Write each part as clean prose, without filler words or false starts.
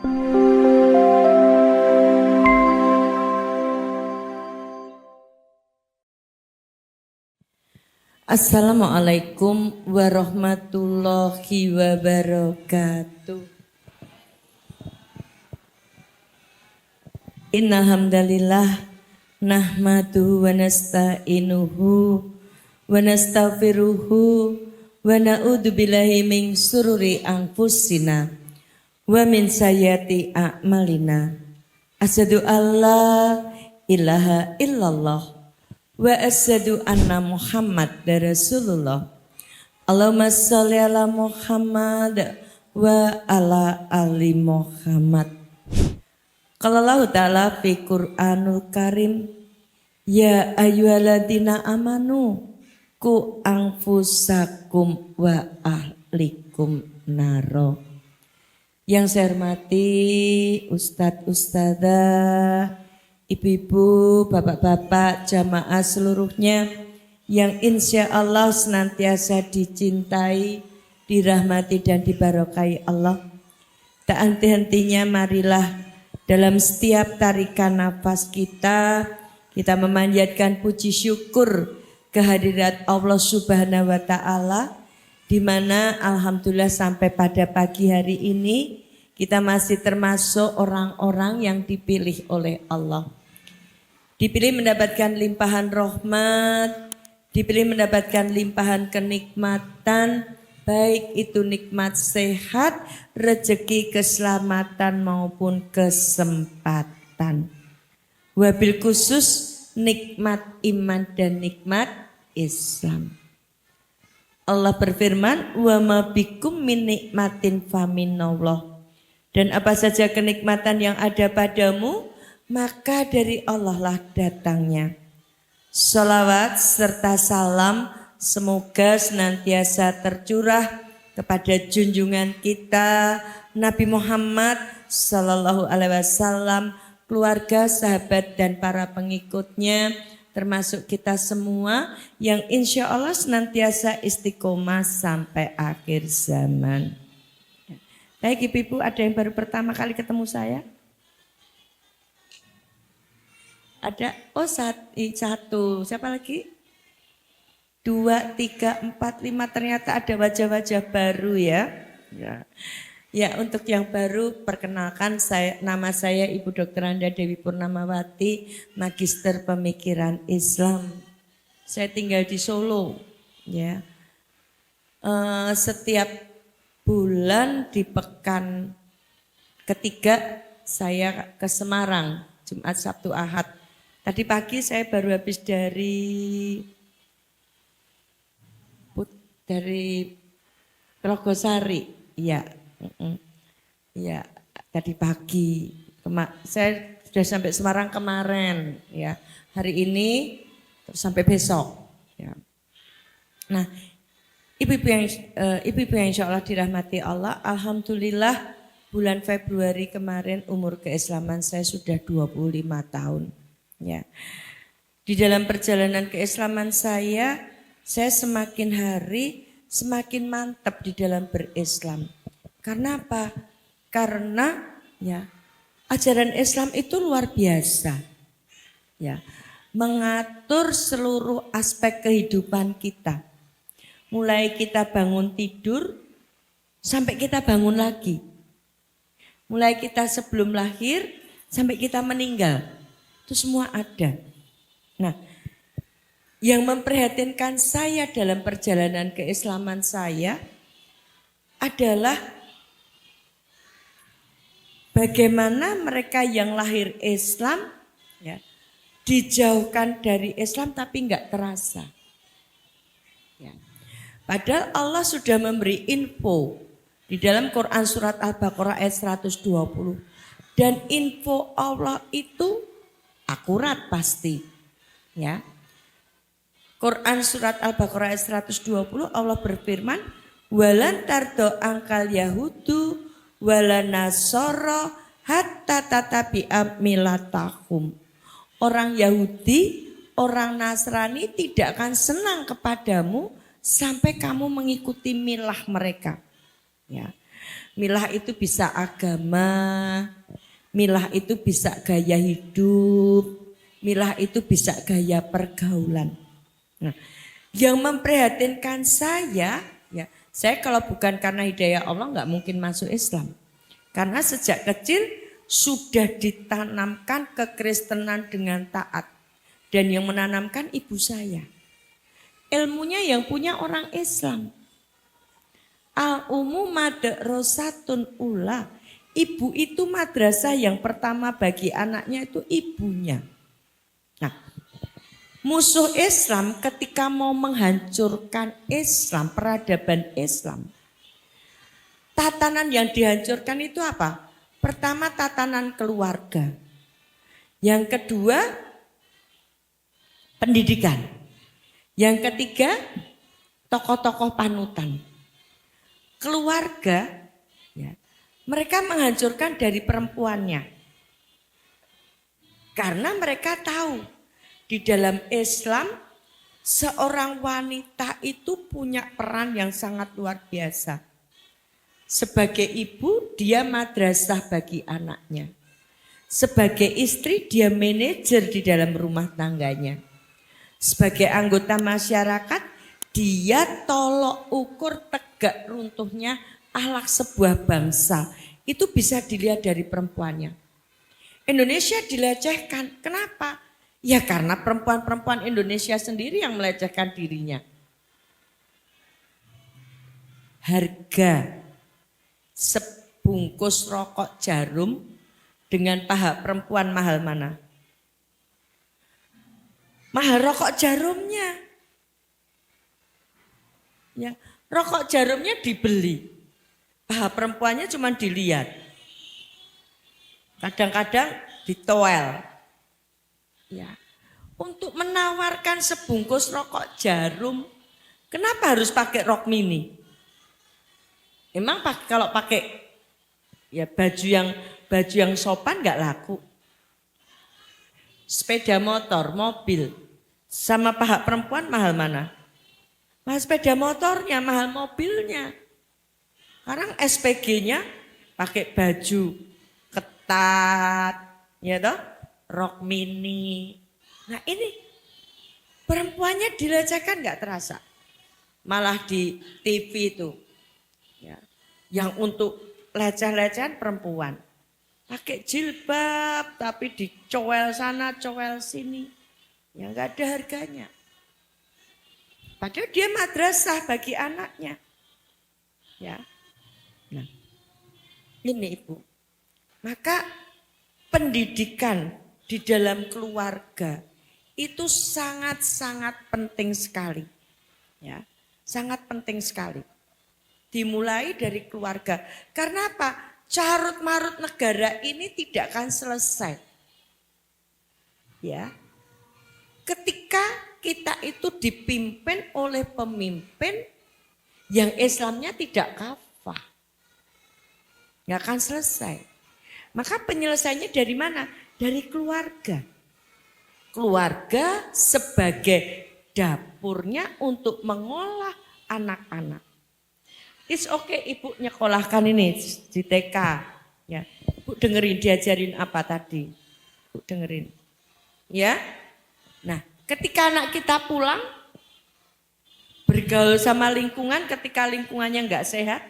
Assalamualaikum warahmatullahi wabarakatuh. Innal hamdalillah nahmaduhu wa nasta'inuhu wa nastaghfiruhu wa na'udzu billahi min syururi anfusina wa min sayyiati a'malina. Asyhadu alla ilaha illallah wa asyhadu anna Muhammadar Rasulullah. Allahumma sholli ala Muhammad wa ala ali Muhammad. Qala Allah Ta'ala fi Qur'anul Karim, ya ayyuhalladzina amanu ku anfusakum wa ahlikum naro. Yang saya hormati Ustadz Ustadzah, ibu-ibu, bapak-bapak, jamaah seluruhnya yang insya Allah senantiasa dicintai, dirahmati dan dibarokai Allah. Tak henti-hentinya marilah dalam setiap tarikan nafas kita memanjatkan puji syukur kehadirat Allah Subhanahu wa Ta'ala, di mana alhamdulillah sampai pada pagi hari ini kita masih termasuk orang-orang yang dipilih oleh Allah. Dipilih mendapatkan limpahan rahmat, dipilih mendapatkan limpahan kenikmatan, baik itu nikmat sehat, rezeki, keselamatan maupun kesempatan. Wabil khusus nikmat iman dan nikmat Islam. Allah berfirman, wa ma bikum min nikmatin faminallah. Dan apa saja kenikmatan yang ada padamu, maka dari Allah lah datangnya. Sholawat serta salam semoga senantiasa tercurah kepada junjungan kita Nabi Muhammad Sallallahu Alaihi Wasallam, keluarga, sahabat dan para pengikutnya, termasuk kita semua yang insya Allah senantiasa istiqomah sampai akhir zaman. Baik ibu-ibu, ada yang baru pertama kali ketemu saya? Ada, oh satu, siapa lagi? 2, 3, 4, 5, ternyata ada wajah-wajah baru ya. Ya, untuk yang baru perkenalkan nama saya Ibu Dr. Anda Dewi Purnamawati, Magister Pemikiran Islam. Saya tinggal di Solo ya. Setiap bulan di pekan ketiga saya ke Semarang, Jumat, Sabtu, Ahad. Tadi pagi saya baru habis dari Telogosari, ya, ya tadi pagi. Saya sudah sampai Semarang kemarin, ya. Hari ini terus sampai besok. Ya. Nah, ibu-ibu yang insya Allah dirahmati Allah, alhamdulillah bulan Februari kemarin umur keislaman saya sudah 25 tahun. Ya. Di dalam perjalanan keislaman saya semakin hari semakin mantap di dalam berislam. Karena apa? Karena ya ajaran Islam itu luar biasa. Ya, mengatur seluruh aspek kehidupan kita. Mulai kita bangun tidur sampai kita bangun lagi. Mulai kita sebelum lahir sampai kita meninggal. Itu semua ada. Nah, yang memprihatinkan saya dalam perjalanan keislaman saya adalah bagaimana mereka yang lahir Islam ya, dijauhkan dari Islam tapi enggak terasa. Ya. Padahal Allah sudah memberi info di dalam Quran surat Al-Baqarah ayat 120. Dan info Allah itu akurat pasti. Ya. Quran surat Al-Baqarah ayat 120 Allah berfirman, walan tardo angkal yahudu walana soro hatta tatabi'a milatahum. Orang Yahudi, orang Nasrani tidak akan senang kepadamu sampai kamu mengikuti milah mereka. Ya. Milah itu bisa agama, milah itu bisa gaya hidup, milah itu bisa gaya pergaulan. Nah, yang memprihatinkan saya, ya, saya kalau bukan karena hidayah Allah nggak mungkin masuk Islam. Karena sejak kecil sudah ditanamkan kekristenan dengan taat. Dan yang menanamkan ibu saya. Ilmunya yang punya orang Islam. Al-Ummu Madrasatun Ula. Ibu itu madrasah yang pertama bagi anaknya itu ibunya. Nah, musuh Islam ketika mau menghancurkan Islam, peradaban Islam. Tatanan yang dihancurkan itu apa? Pertama tatanan keluarga. Yang kedua pendidikan. Yang ketiga tokoh-tokoh panutan. Keluarga, ya, mereka menghancurkan dari perempuannya. Karena mereka tahu di dalam Islam seorang wanita itu punya peran yang sangat luar biasa. Sebagai ibu dia madrasah bagi anaknya. Sebagai istri dia manajer di dalam rumah tangganya. Sebagai anggota masyarakat dia tolok ukur tegak runtuhnya akhlak sebuah bangsa. Itu bisa dilihat dari perempuannya. Indonesia dilecehkan. Kenapa? Ya karena perempuan-perempuan Indonesia sendiri yang melecehkan dirinya. Harga sebungkus rokok jarum dengan paha perempuan mahal mana? Mahal rokok jarumnya. Ya, rokok jarumnya dibeli. Paha perempuannya cuma dilihat. Kadang-kadang ditoel. Ya. Untuk menawarkan sebungkus rokok jarum, kenapa harus pakai rok mini? Emang kalau pakai ya baju yang sopan nggak laku. Sepeda motor, mobil, sama paha perempuan mahal mana? Mahal sepeda motornya, mahal mobilnya. Sekarang SPG-nya pakai baju ketat, ya toh, rok mini. Nah ini perempuannya dilecehkan nggak terasa, malah di TV itu, ya, yang untuk leceh-lecehan perempuan. Pakai jilbab tapi dicowel sana, cowel sini. Ya nggak ada harganya. Padahal dia madrasah bagi anaknya. Ya. Nah, ini Ibu. Maka pendidikan di dalam keluarga itu sangat-sangat penting sekali. Ya, sangat penting sekali. Dimulai dari keluarga. Karena apa? Carut marut negara ini tidak akan selesai. Ya. Ketika kita itu dipimpin oleh pemimpin yang Islamnya tidak kafah. Nggak akan selesai. Maka penyelesaiannya dari mana? Dari keluarga. Keluarga sebagai dapurnya untuk mengolah anak-anak. It's okay Ibu nyekolahkan ini di TK. Ya, Ibu dengerin diajarin apa tadi? Ibu dengerin. Ya. Nah, ketika anak kita pulang bergaul sama lingkungan, ketika lingkungannya enggak sehat,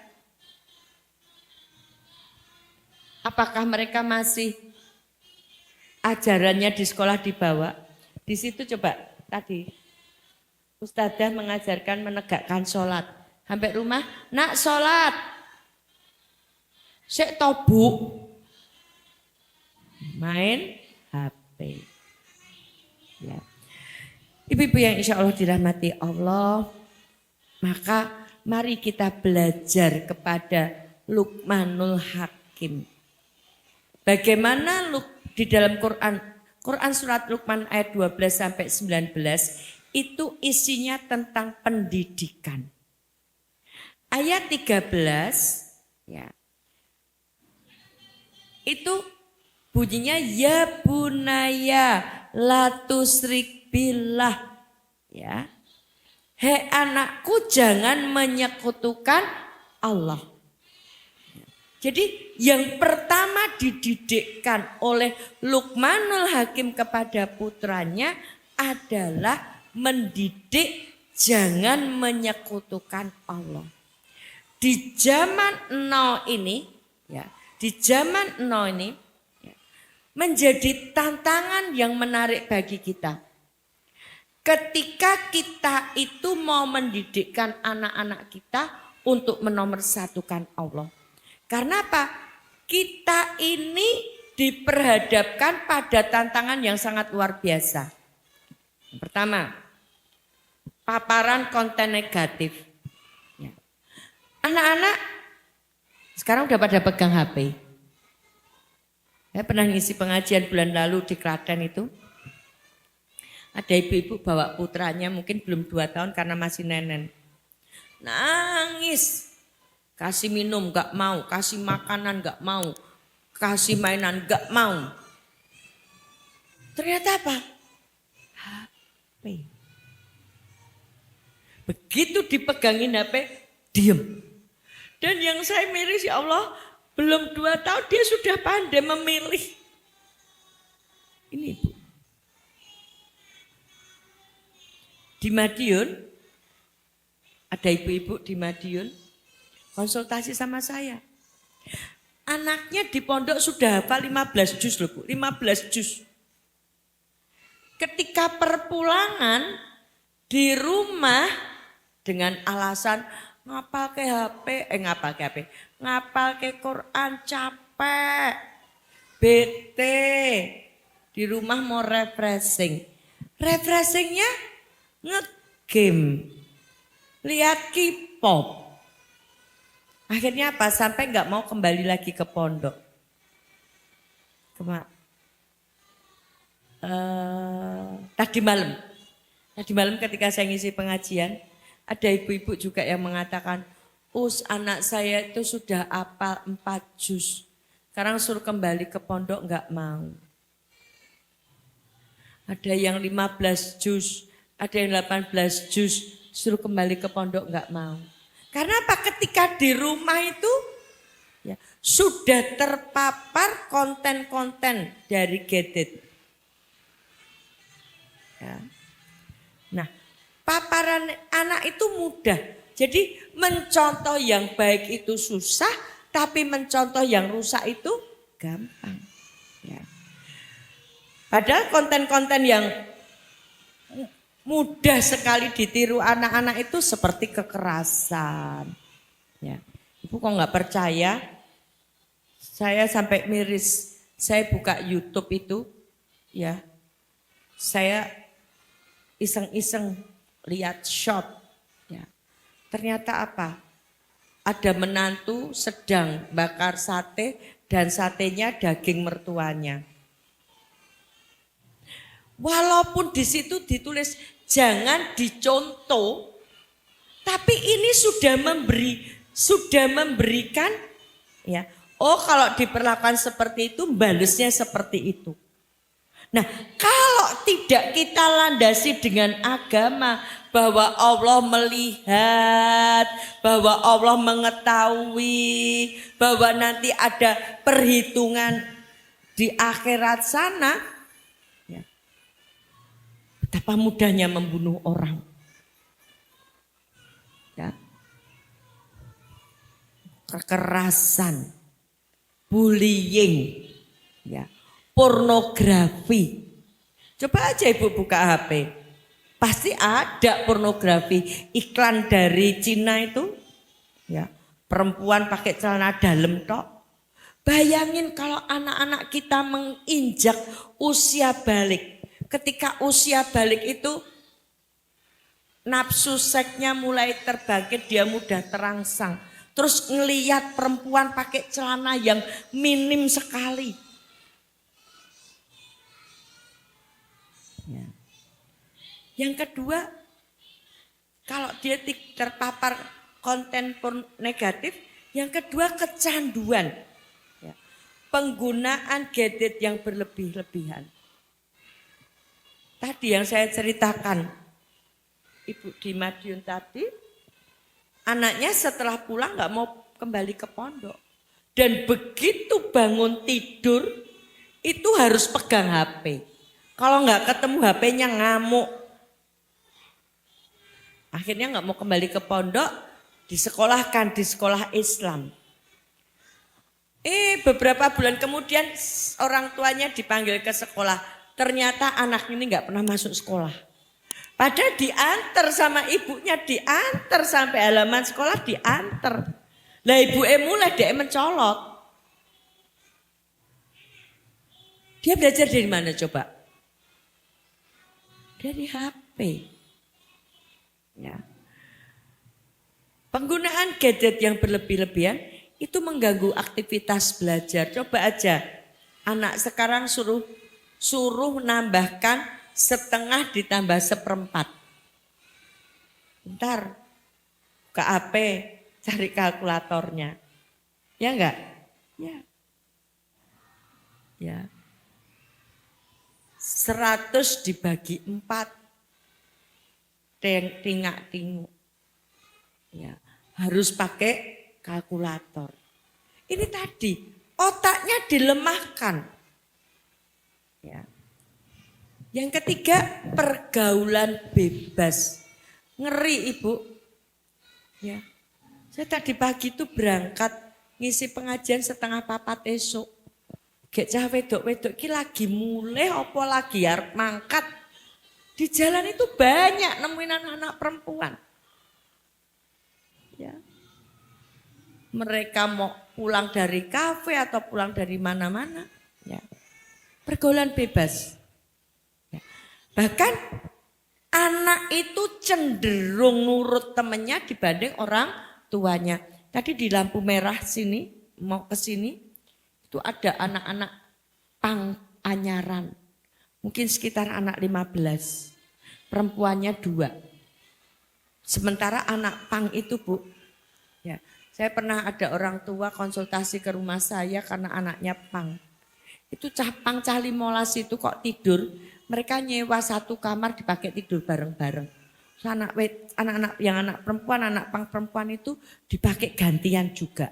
apakah mereka masih ajarannya di sekolah dibawa? Di situ coba tadi Ustadzah mengajarkan menegakkan sholat. Sampai rumah, nak sholat. Sek tobu. Main HP. Ya. Ibu-ibu yang insya Allah dirahmati Allah. Maka mari kita belajar kepada Luqmanul Hakim. Bagaimana di dalam Quran surat Luqman ayat 12 sampai 19 itu isinya tentang pendidikan. Ayat 13 ya. Itu bunyinya ya bunaya la tusyrik billah ya. Hei anakku jangan menyekutukan Allah. Jadi yang pertama dididikkan oleh Luqmanul Hakim kepada putranya adalah mendidik jangan menyekutukan Allah. Di zaman now ini, ya, di zaman now ini ya, menjadi tantangan yang menarik bagi kita. Ketika kita itu mau mendidikkan anak-anak kita untuk menomorsatukan Allah. Karena apa? Kita ini diperhadapkan pada tantangan yang sangat luar biasa. Yang pertama, paparan konten negatif. Ya. Anak-anak sekarang udah pada pegang HP. Saya pernah ngisi pengajian bulan lalu di Klaten itu. Ada ibu-ibu bawa putranya mungkin belum 2 tahun karena masih nenen. Nangis. Kasih minum gak mau, kasih makanan gak mau, kasih mainan gak mau. Ternyata apa? HP. Begitu dipegangin HP, diem. Dan yang saya miris, ya Allah, belum 2 tahun dia sudah pandai memilih. Ini Ibu. Di Madiun, ada ibu-ibu di Madiun, konsultasi sama saya. Anaknya di pondok sudah hafal 15 juz loh Bu, 15 juz. Ketika perpulangan di rumah dengan alasan ngapal ke HP, ngapal ke Quran capek, bete, di rumah mau refreshing. Refreshingnya nge-game, lihat K-pop. Akhirnya apa? Sampai nggak mau kembali lagi ke pondok. Tadi malam ketika saya ngisi pengajian, ada ibu-ibu juga yang mengatakan, anak saya itu sudah hafal 4 juz. Sekarang suruh kembali ke pondok nggak mau. Ada yang 15 juz, ada yang 18 juz, suruh kembali ke pondok nggak mau. Karena apa? Ketika di rumah itu ya, sudah terpapar konten-konten dari gadget. Ya. Nah, paparan anak itu mudah. Jadi mencontoh yang baik itu susah, tapi mencontoh yang rusak itu gampang. Ya. Padahal konten-konten yang mudah sekali ditiru anak-anak itu seperti kekerasan. Ya. Ibu kok nggak percaya? Saya sampai miris. Saya buka YouTube itu, ya. Saya iseng-iseng lihat short. Ya. Ternyata apa? Ada menantu sedang bakar sate dan satenya daging mertuanya. Walaupun di situ ditulis jangan dicontoh, tapi ini sudah memberikan ya. Oh, kalau diperlakukan seperti itu, balesnya seperti itu. Nah, kalau tidak kita landasi dengan agama bahwa Allah melihat, bahwa Allah mengetahui, bahwa nanti ada perhitungan di akhirat sana, ya. Betapa mudahnya membunuh orang. Ya. Kekerasan, bullying, ya. Pornografi. Coba aja Ibu buka HP. Pasti ada pornografi. Iklan dari Cina itu. Ya, perempuan pakai celana dalam tok. Bayangin kalau anak-anak kita menginjak usia balik. Ketika usia balik itu nafsu seksnya mulai terbangkit, dia mudah terangsang. Terus ngelihat perempuan pakai celana yang minim sekali. Ya. Yang kedua, kalau dia terpapar konten negatif, yang kedua kecanduan. Ya. Penggunaan gadget yang berlebih-lebihan. Tadi yang saya ceritakan, Ibu di Madiun tadi, anaknya setelah pulang gak mau kembali ke pondok. Dan begitu bangun tidur itu harus pegang HP. Kalau nggak ketemu HP-nya ngamuk. Akhirnya nggak mau kembali ke pondok, disekolahkan di sekolah Islam. Beberapa bulan kemudian orang tuanya dipanggil ke sekolah. Ternyata anak ini nggak pernah masuk sekolah. Padahal diantar sama ibunya, diantar sampai halaman sekolah, diantar. Lah ibu mulai dia mencolot. Dia belajar dari mana coba? Dari HP. Ya. Penggunaan gadget yang berlebih-lebihan itu mengganggu aktivitas belajar. Coba aja anak sekarang suruh menambahkan setengah ditambah seperempat. Bentar, buka HP, cari kalkulatornya. Ya enggak? Ya. Ya. 100 dibagi 4. Tingak-tinguk. Ya, harus pakai kalkulator. Ini tadi otaknya dilemahkan. Ya. Yang ketiga, pergaulan bebas. Ngeri Ibu. Ya. Saya tadi pagi itu berangkat ngisi pengajian 3:30 esok. Gek cah wedok-wedok ki lagi mulai apa lagi arep mangkat. Di jalan itu banyak nemuin anak-anak perempuan. Ya. Mereka mau pulang dari kafe atau pulang dari mana-mana. Ya. Pergaulan bebas. Ya. Bahkan anak itu cenderung nurut temennya dibanding orang tuanya. Tadi di lampu merah sini, mau ke sini, itu ada anak-anak pang anyaran. Mungkin sekitar anak 15. Perempuannya 2. Sementara anak pang itu Bu, ya, saya pernah ada orang tua konsultasi ke rumah saya karena anaknya pang. Itu pang cah 15 itu kok tidur, mereka nyewa satu kamar dipakai tidur bareng-bareng. Anak-anak yang anak perempuan, anak pang perempuan itu dipakai gantian juga.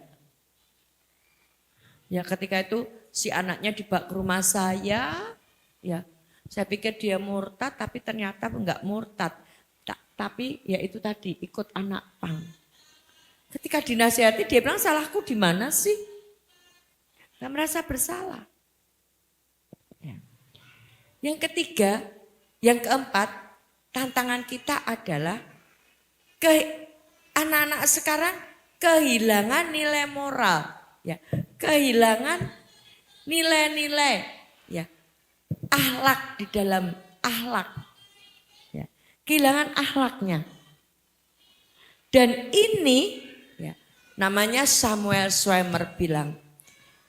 Ya ketika itu si anaknya dibawa ke rumah saya, ya saya pikir dia murtad tapi ternyata enggak murtad. Tapi ya itu tadi ikut anak pang. Ketika dinasihati dia bilang salahku di mana sih? Gak merasa bersalah. Ya. Yang ketiga, yang keempat, tantangan kita adalah anak-anak sekarang kehilangan nilai moral. Ya, kehilangan nilai-nilai. Ya, akhlak di dalam akhlak. Ya, kehilangan akhlaknya. Dan ini ya, namanya Samuel Schweimer bilang,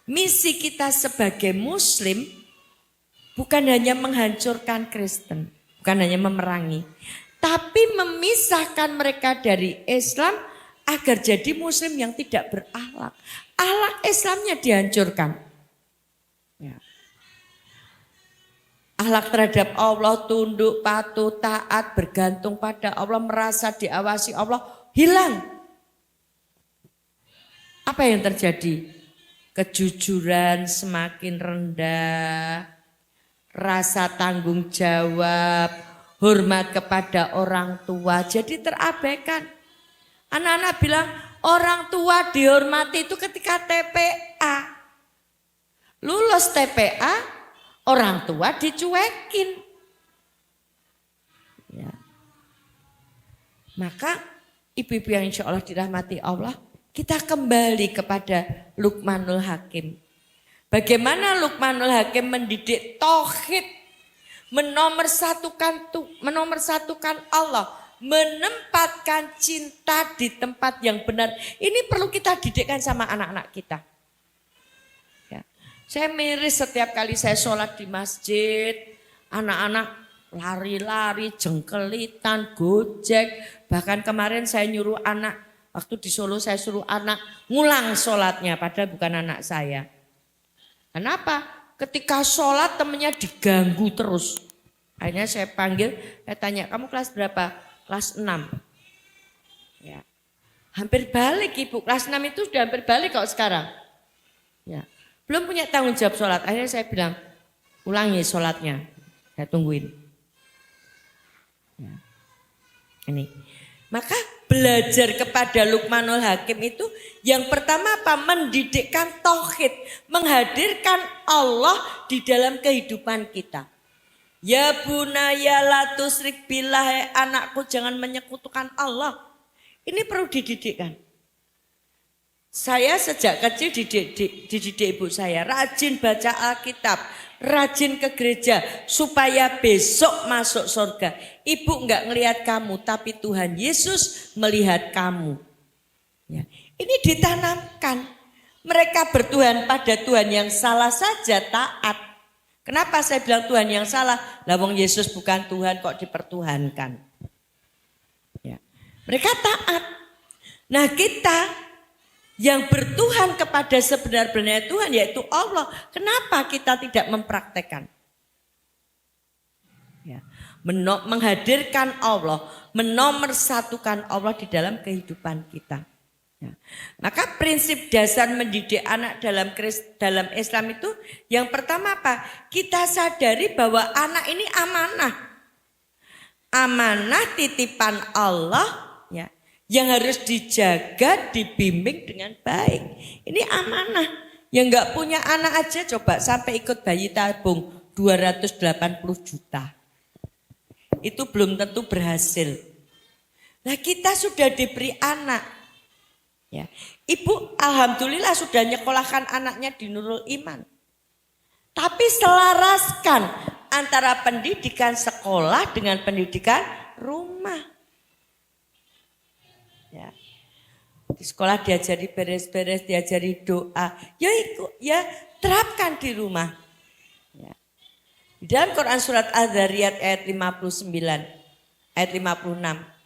misi kita sebagai muslim bukan hanya menghancurkan Kristen, bukan hanya memerangi, tapi memisahkan mereka dari Islam agar jadi muslim yang tidak berakhlak. Akhlak Islamnya dihancurkan. Ya. Akhlak terhadap Allah, tunduk, patuh, taat, bergantung pada Allah, merasa diawasi Allah, hilang. Apa yang terjadi? Kejujuran semakin rendah, rasa tanggung jawab, hormat kepada orang tua jadi terabaikan. Anak-anak bilang orang tua dihormati itu ketika TPA. Lulus TPA, orang tua dicuekin. Ya. Maka ibu-ibu yang insya Allah dirahmati Allah, kita kembali kepada Luqmanul Hakim. Bagaimana Luqmanul Hakim mendidik tauhid, menomorsatukan Allah, menempatkan cinta di tempat yang benar. Ini perlu kita didikkan sama anak-anak kita. Ya. Saya miris setiap kali saya sholat di masjid, anak-anak lari-lari, jengkelitan, gojek. Bahkan kemarin saya nyuruh anak, waktu di Solo saya suruh anak ngulang sholatnya, padahal bukan anak saya. Kenapa? Ketika sholat temennya diganggu terus. Akhirnya saya panggil, saya tanya, kamu kelas berapa? Kelas 6. Ya. Hampir balik Ibu, kelas 6 itu sudah hampir balik kok sekarang. Ya. Belum punya tanggung jawab sholat. Akhirnya saya bilang, ulangi sholatnya. Saya tungguin. Ya. Ini. Maka belajar kepada Luqmanul Hakim itu yang pertama apa? Mendidikkan tauhid, menghadirkan Allah di dalam kehidupan kita. Ya bunaya la tusyrik billah, anakku jangan menyekutukan Allah. Ini perlu dididikkan. Saya sejak kecil dididik ibu saya, rajin baca Alkitab, rajin ke gereja supaya besok masuk surga. Ibu enggak ngelihat kamu, tapi Tuhan Yesus melihat kamu. Ya. Ini ditanamkan. Mereka bertuhan pada Tuhan yang salah saja taat. Kenapa saya bilang Tuhan yang salah? Lah wong Yesus bukan Tuhan kok dipertuhankan. Ya. Mereka taat. Nah kita yang bertuhan kepada sebenar-benarnya Tuhan yaitu Allah. Kenapa kita tidak mempraktekkan? Ya. Menghadirkan Allah, menomorsatukan Allah di dalam kehidupan kita. Ya. Maka prinsip dasar mendidik anak dalam Islam itu yang pertama apa? Kita sadari bahwa anak ini amanah. Amanah titipan Allah ya. Yang harus dijaga, dibimbing dengan baik. Ini amanah. Yang enggak punya anak aja coba sampai ikut bayi tabung 280 juta. Itu belum tentu berhasil. Nah kita sudah diberi anak. Ya. Ibu alhamdulillah sudah nyekolahkan anaknya di Nurul Iman. Tapi selaraskan antara pendidikan sekolah dengan pendidikan rumah. Ya. Di sekolah diajari beres-beres, diajari doa. Ya terapkan di rumah. Ya. Di dalam Quran surat Az-Zariyat ayat 59, ayat 56.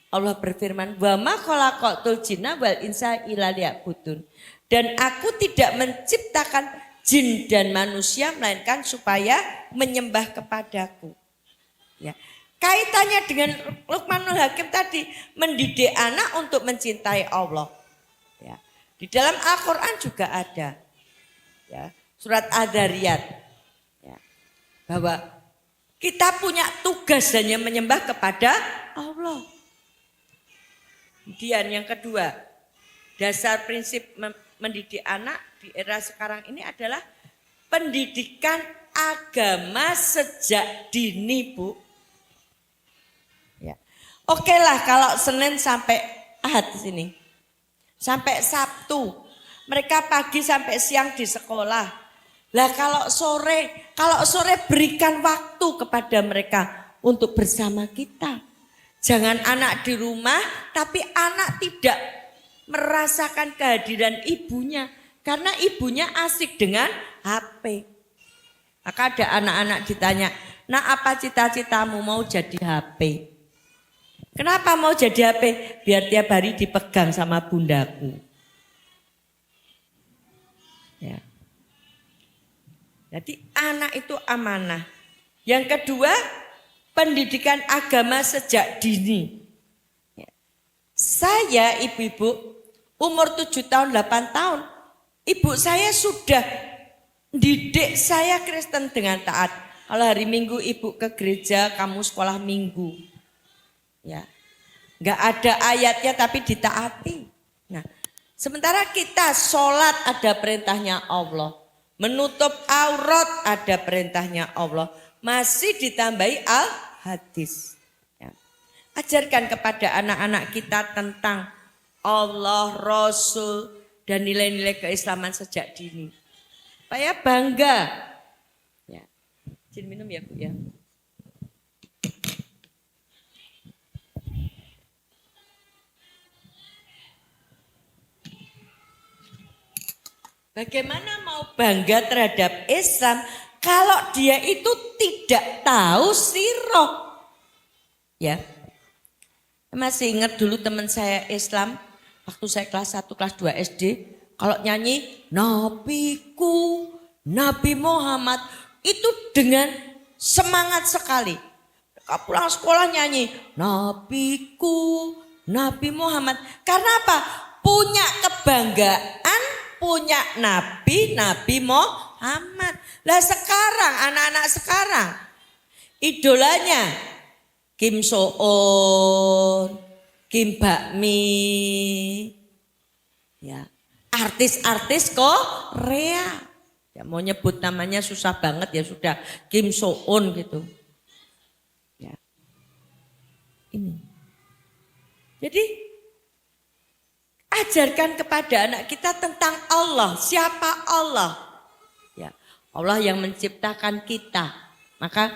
Allah berfirman, "Wa ma khalaqatul jinna wal insa illa liya'budun." Dan aku tidak menciptakan jin dan manusia melainkan supaya menyembah kepadaku. Ya. Kaitannya dengan Luqmanul Hakim tadi, mendidik anak untuk mencintai Allah. Ya. Di dalam Al-Quran juga ada, ya, surat Az-Zariyat, ya, bahwa kita punya tugas hanya menyembah kepada Allah. Kemudian yang kedua, dasar prinsip mendidik anak di era sekarang ini adalah pendidikan agama sejak dini, Bu. Oke lah kalau Senin sampai Ahad di sini. Sampai Sabtu. Mereka pagi sampai siang di sekolah. Lah kalau sore berikan waktu kepada mereka untuk bersama kita. Jangan anak di rumah tapi anak tidak merasakan kehadiran ibunya. Karena ibunya asik dengan HP. Maka ada anak-anak ditanya, "Nak apa cita-citamu?" "Mau jadi HP." Kenapa mau jadi HP? Biar tiap hari dipegang sama bundaku. Ya. Jadi anak itu amanah. Yang kedua, pendidikan agama sejak dini. Ya. Saya ibu-ibu umur 7 tahun, 8 tahun. Ibu saya sudah didik saya Kristen dengan taat. Kalau hari Minggu ibu ke gereja, kamu sekolah Minggu. Ya, nggak ada ayatnya tapi ditaati. Nah, sementara kita sholat ada perintahnya Allah, menutup aurat ada perintahnya Allah, masih ditambahi al-hadis. Ya. Ajarkan kepada anak-anak kita tentang Allah, Rasul, dan nilai-nilai keislaman sejak dini. Supaya bangga. Ya. Izin minum ya Bu ya. Bagaimana mau bangga terhadap Islam kalau dia itu tidak tahu sirah? Ya. Masih ingat dulu teman saya Islam waktu saya kelas 1, kelas 2 SD, kalau nyanyi Nabiku, Nabi Muhammad itu dengan semangat sekali. Pulang sekolah nyanyi Nabiku, Nabi Muhammad. Karena apa? Punya kebanggaan punya Nabi Muhammad. Lah sekarang anak-anak sekarang idolanya Kim So Eun, Kim Bakmi, ya artis-artis Korea. Ya mau nyebut namanya susah banget ya sudah Kim So Eun gitu. Ya. Ini. Jadi ajarkan kepada anak kita tentang Allah, siapa Allah. Ya, Allah yang menciptakan kita. Maka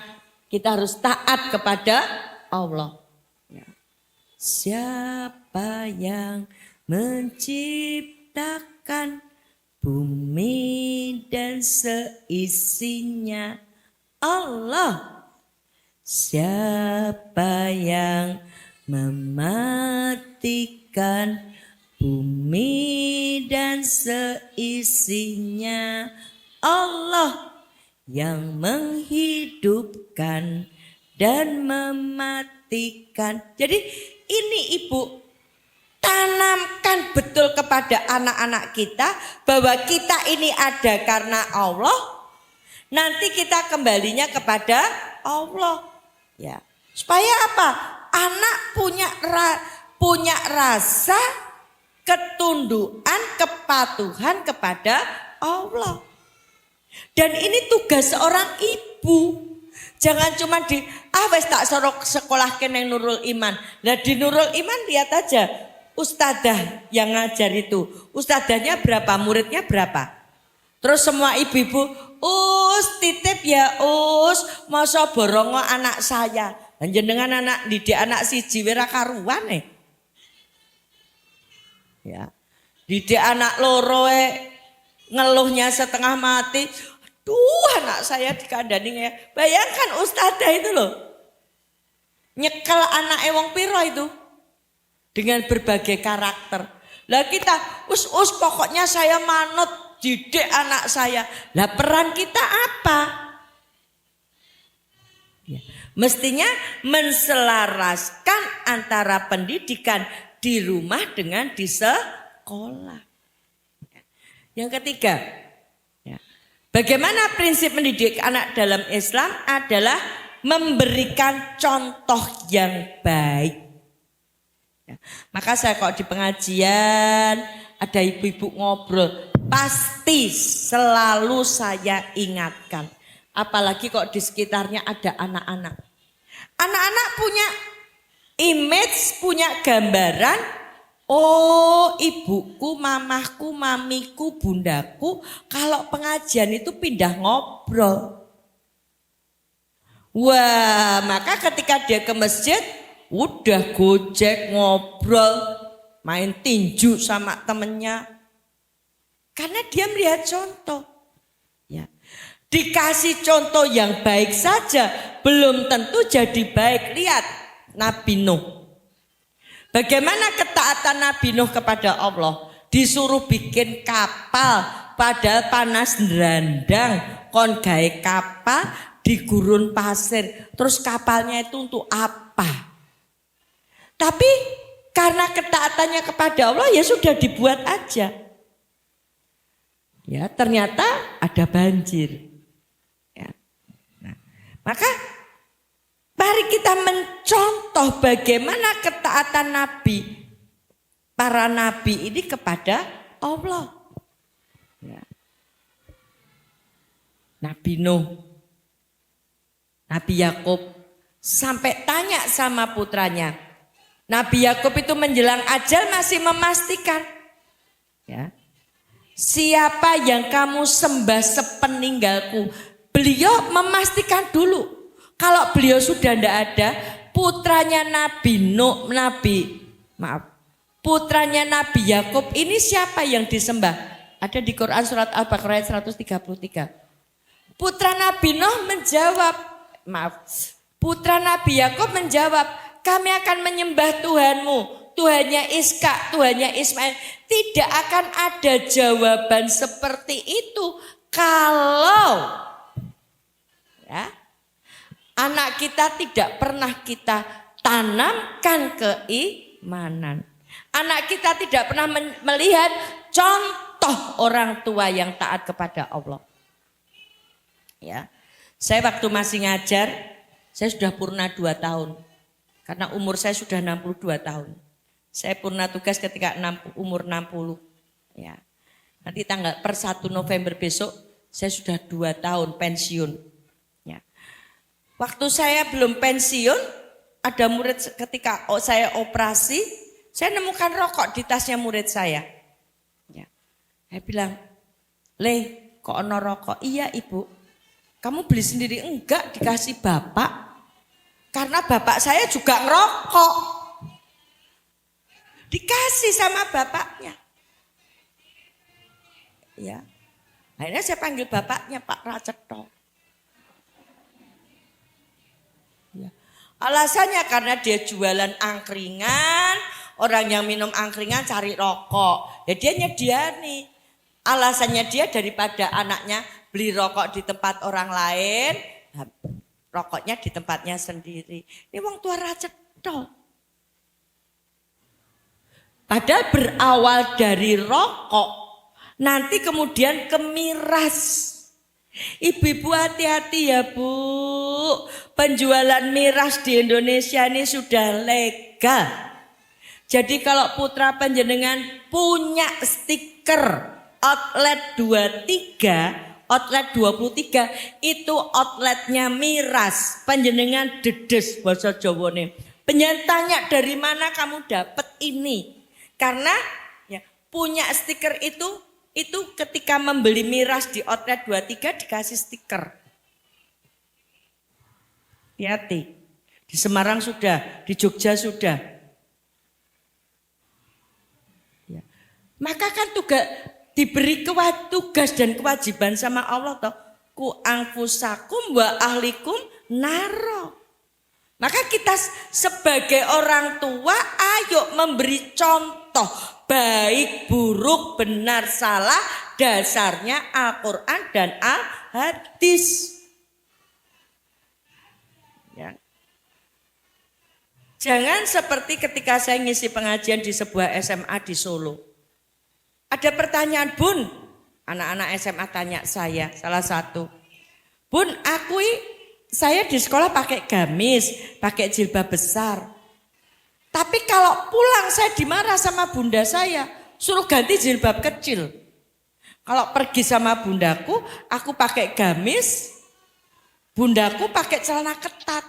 kita harus taat kepada Allah. Ya. Siapa yang menciptakan bumi dan seisinya? Allah. Siapa yang mematikan bumi dan seisinya? Allah. Yang menghidupkan dan mematikan. Jadi ini Ibu, tanamkan betul kepada anak-anak kita bahwa kita ini ada karena Allah. Nanti kita kembalinya kepada Allah. Ya. Supaya apa? Anak punya rasa ketundukan, kepatuhan kepada Allah. Dan ini tugas seorang ibu. Jangan cuma wes tak sorok sekolah keneng Nurul Iman. Nah di Nurul Iman lihat aja ustadzah yang ngajar itu. Ustadzahnya berapa, muridnya berapa. Terus semua ibu-ibu, titip ya masa borongo anak saya. Dan jenengan anak didik anak siji wira karuan ya. Didik anak loro ngeluhnya setengah mati. Duh anak saya dikandani ya. Bayangkan ustadzah itu loh. Nyekel anak wong piro itu. Dengan berbagai karakter. Lah kita pokoknya saya manut didik anak saya. Lah peran kita apa? Ya. Mestinya menselaraskan antara pendidikan di rumah dengan di sekolah. Yang ketiga, ya, bagaimana prinsip mendidik anak dalam Islam adalah memberikan contoh yang baik. Ya, maka saya kok di pengajian ada ibu-ibu ngobrol, pasti selalu saya ingatkan. Apalagi kok di sekitarnya ada anak-anak. Anak-anak punya image, punya gambaran. Oh ibuku, mamahku, mamiku, bundaku kalau pengajian itu pindah ngobrol. Wah maka ketika dia ke masjid udah gojek ngobrol, main tinju sama temennya. Karena dia melihat contoh. Ya. Dikasih contoh yang baik saja belum tentu jadi baik. Lihat Nabi Nuh. Bagaimana ketaatan Nabi Nuh kepada Allah? Disuruh bikin kapal padahal panas nerandang, kon gawe kapal di gurun pasir. Terus kapalnya itu untuk apa? Tapi karena ketaatannya kepada Allah ya sudah dibuat aja. Ya ternyata ada banjir. Ya. Nah, maka mari kita mencontoh bagaimana ketaatan Nabi, para Nabi ini kepada Allah. Ya. Nabi Nuh, Nabi Yakub sampai tanya sama putranya. Nabi Yakub itu menjelang ajal masih memastikan. Ya. Siapa yang kamu sembah sepeninggalku? Beliau memastikan dulu. Kalau beliau sudah tidak ada, putranya Nabi Nuh, putranya Nabi Yakub ini siapa yang disembah? Ada di Quran surat Al-Baqarah ayat 133. Putra Nabi Nuh menjawab, putra Nabi Yakub menjawab, kami akan menyembah Tuhanmu, Tuhannya Iska, Tuhannya Ismail. Tidak akan ada jawaban seperti itu kalau ya, anak kita tidak pernah kita tanamkan keimanan. Anak kita tidak pernah melihat contoh contoh orang tua yang taat kepada Allah. Ya. Saya waktu masih ngajar, saya sudah purna 2 tahun. Karena umur saya sudah 62 tahun. Saya purna tugas ketika umur 60. Ya. Nanti per 1 November besok saya sudah 2 tahun pensiun. Ya. Waktu saya belum pensiun, ada murid ketika saya operasi, saya nemukan rokok di tasnya murid saya. Ya. Saya bilang, "Le, kok ono rokok?" "Iya Ibu." "Kamu beli sendiri?" "Enggak, dikasih bapak. Karena bapak saya juga ngerokok." Dikasih sama bapaknya. Ya. Akhirnya saya panggil bapaknya, Pak Racetto. Ya. Alasannya karena dia jualan angkringan, orang yang minum angkringan cari rokok. Ya dia nyediani. Alasannya dia daripada anaknya beli rokok di tempat orang lain, rokoknya di tempatnya sendiri. Ini wong tua Racetto. Padahal berawal dari rokok, nanti kemudian ke miras. Ibu-ibu hati-hati ya Bu. Penjualan miras di Indonesia ini sudah legal. Jadi kalau putra panjenengan punya stiker outlet 23, outlet 23 itu outletnya miras. Panjenengan dedes bahasa Jawane. Pengen tanya dari mana kamu dapat ini? Karena ya, punya stiker itu ketika membeli miras di outlet 23 dikasih stiker. Hati-hati. Di Semarang sudah, di Jogja sudah. Ya. Maka kan diberi tugas dan kewajiban sama Allah toh, ku anfusakum wa ahlikum naro. Maka kita sebagai orang tua ayo memberi contoh baik buruk benar salah dasarnya Al-Qur'an dan Al-Hadis. Ya. Jangan seperti ketika saya ngisi pengajian di sebuah SMA di Solo. Ada pertanyaan, "Bun," anak-anak SMA tanya saya, salah satu. "Bun, saya di sekolah pakai gamis, pakai jilbab besar. Tapi kalau pulang saya dimarah sama bunda saya, suruh ganti jilbab kecil. Kalau pergi sama bundaku, aku pakai gamis, bundaku pakai celana ketat.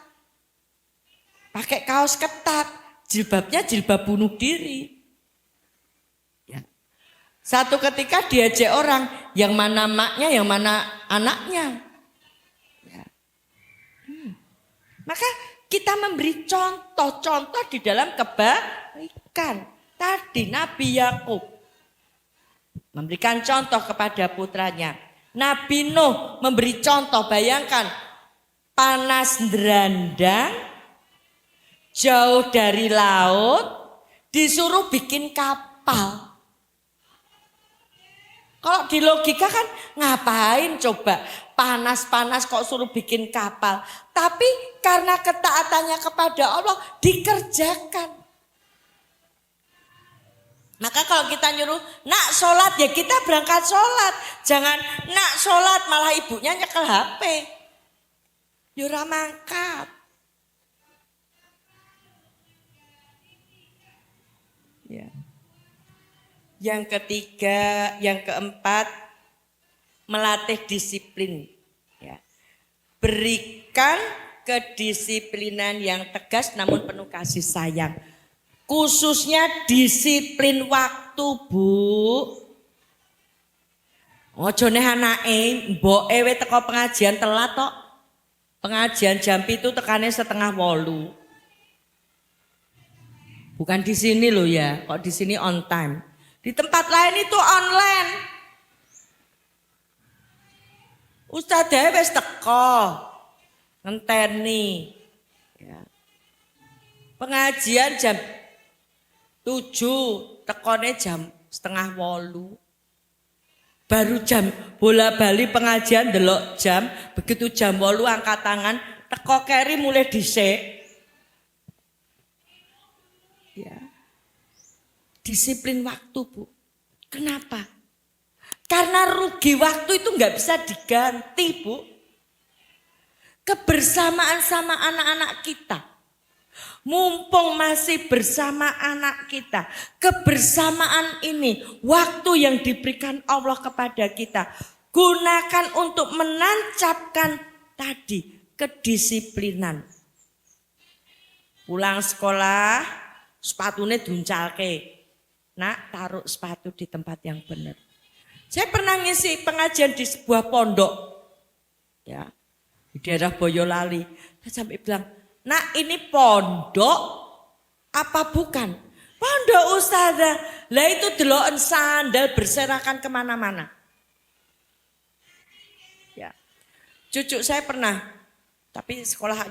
Pakai kaos ketat, jilbabnya jilbab bunuh diri." Satu ketika diajak orang, yang mana maknya, yang mana anaknya. Ya. Maka kita memberi contoh-contoh di dalam kebaikan. Tadi Nabi Yakub memberikan contoh kepada putranya. Nabi Nuh memberi contoh, bayangkan panas derandang, jauh dari laut, disuruh bikin kapal. Kalau di logika kan ngapain coba panas-panas kok suruh bikin kapal. Tapi karena ketaatannya kepada Allah dikerjakan. Maka kalau kita nyuruh nak sholat ya kita berangkat sholat. Jangan nak sholat malah ibunya nyekel HP. Yura mangkat. Ya. Yang ketiga, yang keempat, melatih disiplin. Ya. Berikan kedisiplinan yang tegas namun penuh kasih sayang. Khususnya disiplin waktu, Bu. Ojo neh anake mboke we teko pengajian telat tok. Pengajian jam 7 tekane 7:30. Bukan di sini loh ya, kok di sini on time. Di tempat lain itu online. Ustadzah wis teko, ngenteni. Ya. Pengajian jam 7, tekone jam 7:30. Baru jam bola bali pengajian delok jam, begitu jam 8 angkat tangan, teko keri mulai dhisik. Ya. Disiplin waktu, Bu. Kenapa? Karena rugi waktu itu nggak bisa diganti, Bu. Kebersamaan sama anak-anak kita. Mumpung masih bersama anak kita. Kebersamaan ini, waktu yang diberikan Allah kepada kita. Gunakan untuk menancapkan tadi kedisiplinan. Pulang sekolah, sepatunya duncalke. Nak, taruh sepatu di tempat yang benar. Saya pernah ngisi pengajian di sebuah pondok, ya, di daerah Boyolali. Saya sampai bilang, nak ini pondok apa bukan? Pondok Ustazah, lah itu deloken sandal berserakan kemana-mana. Ya, cucu saya pernah, tapi sekolah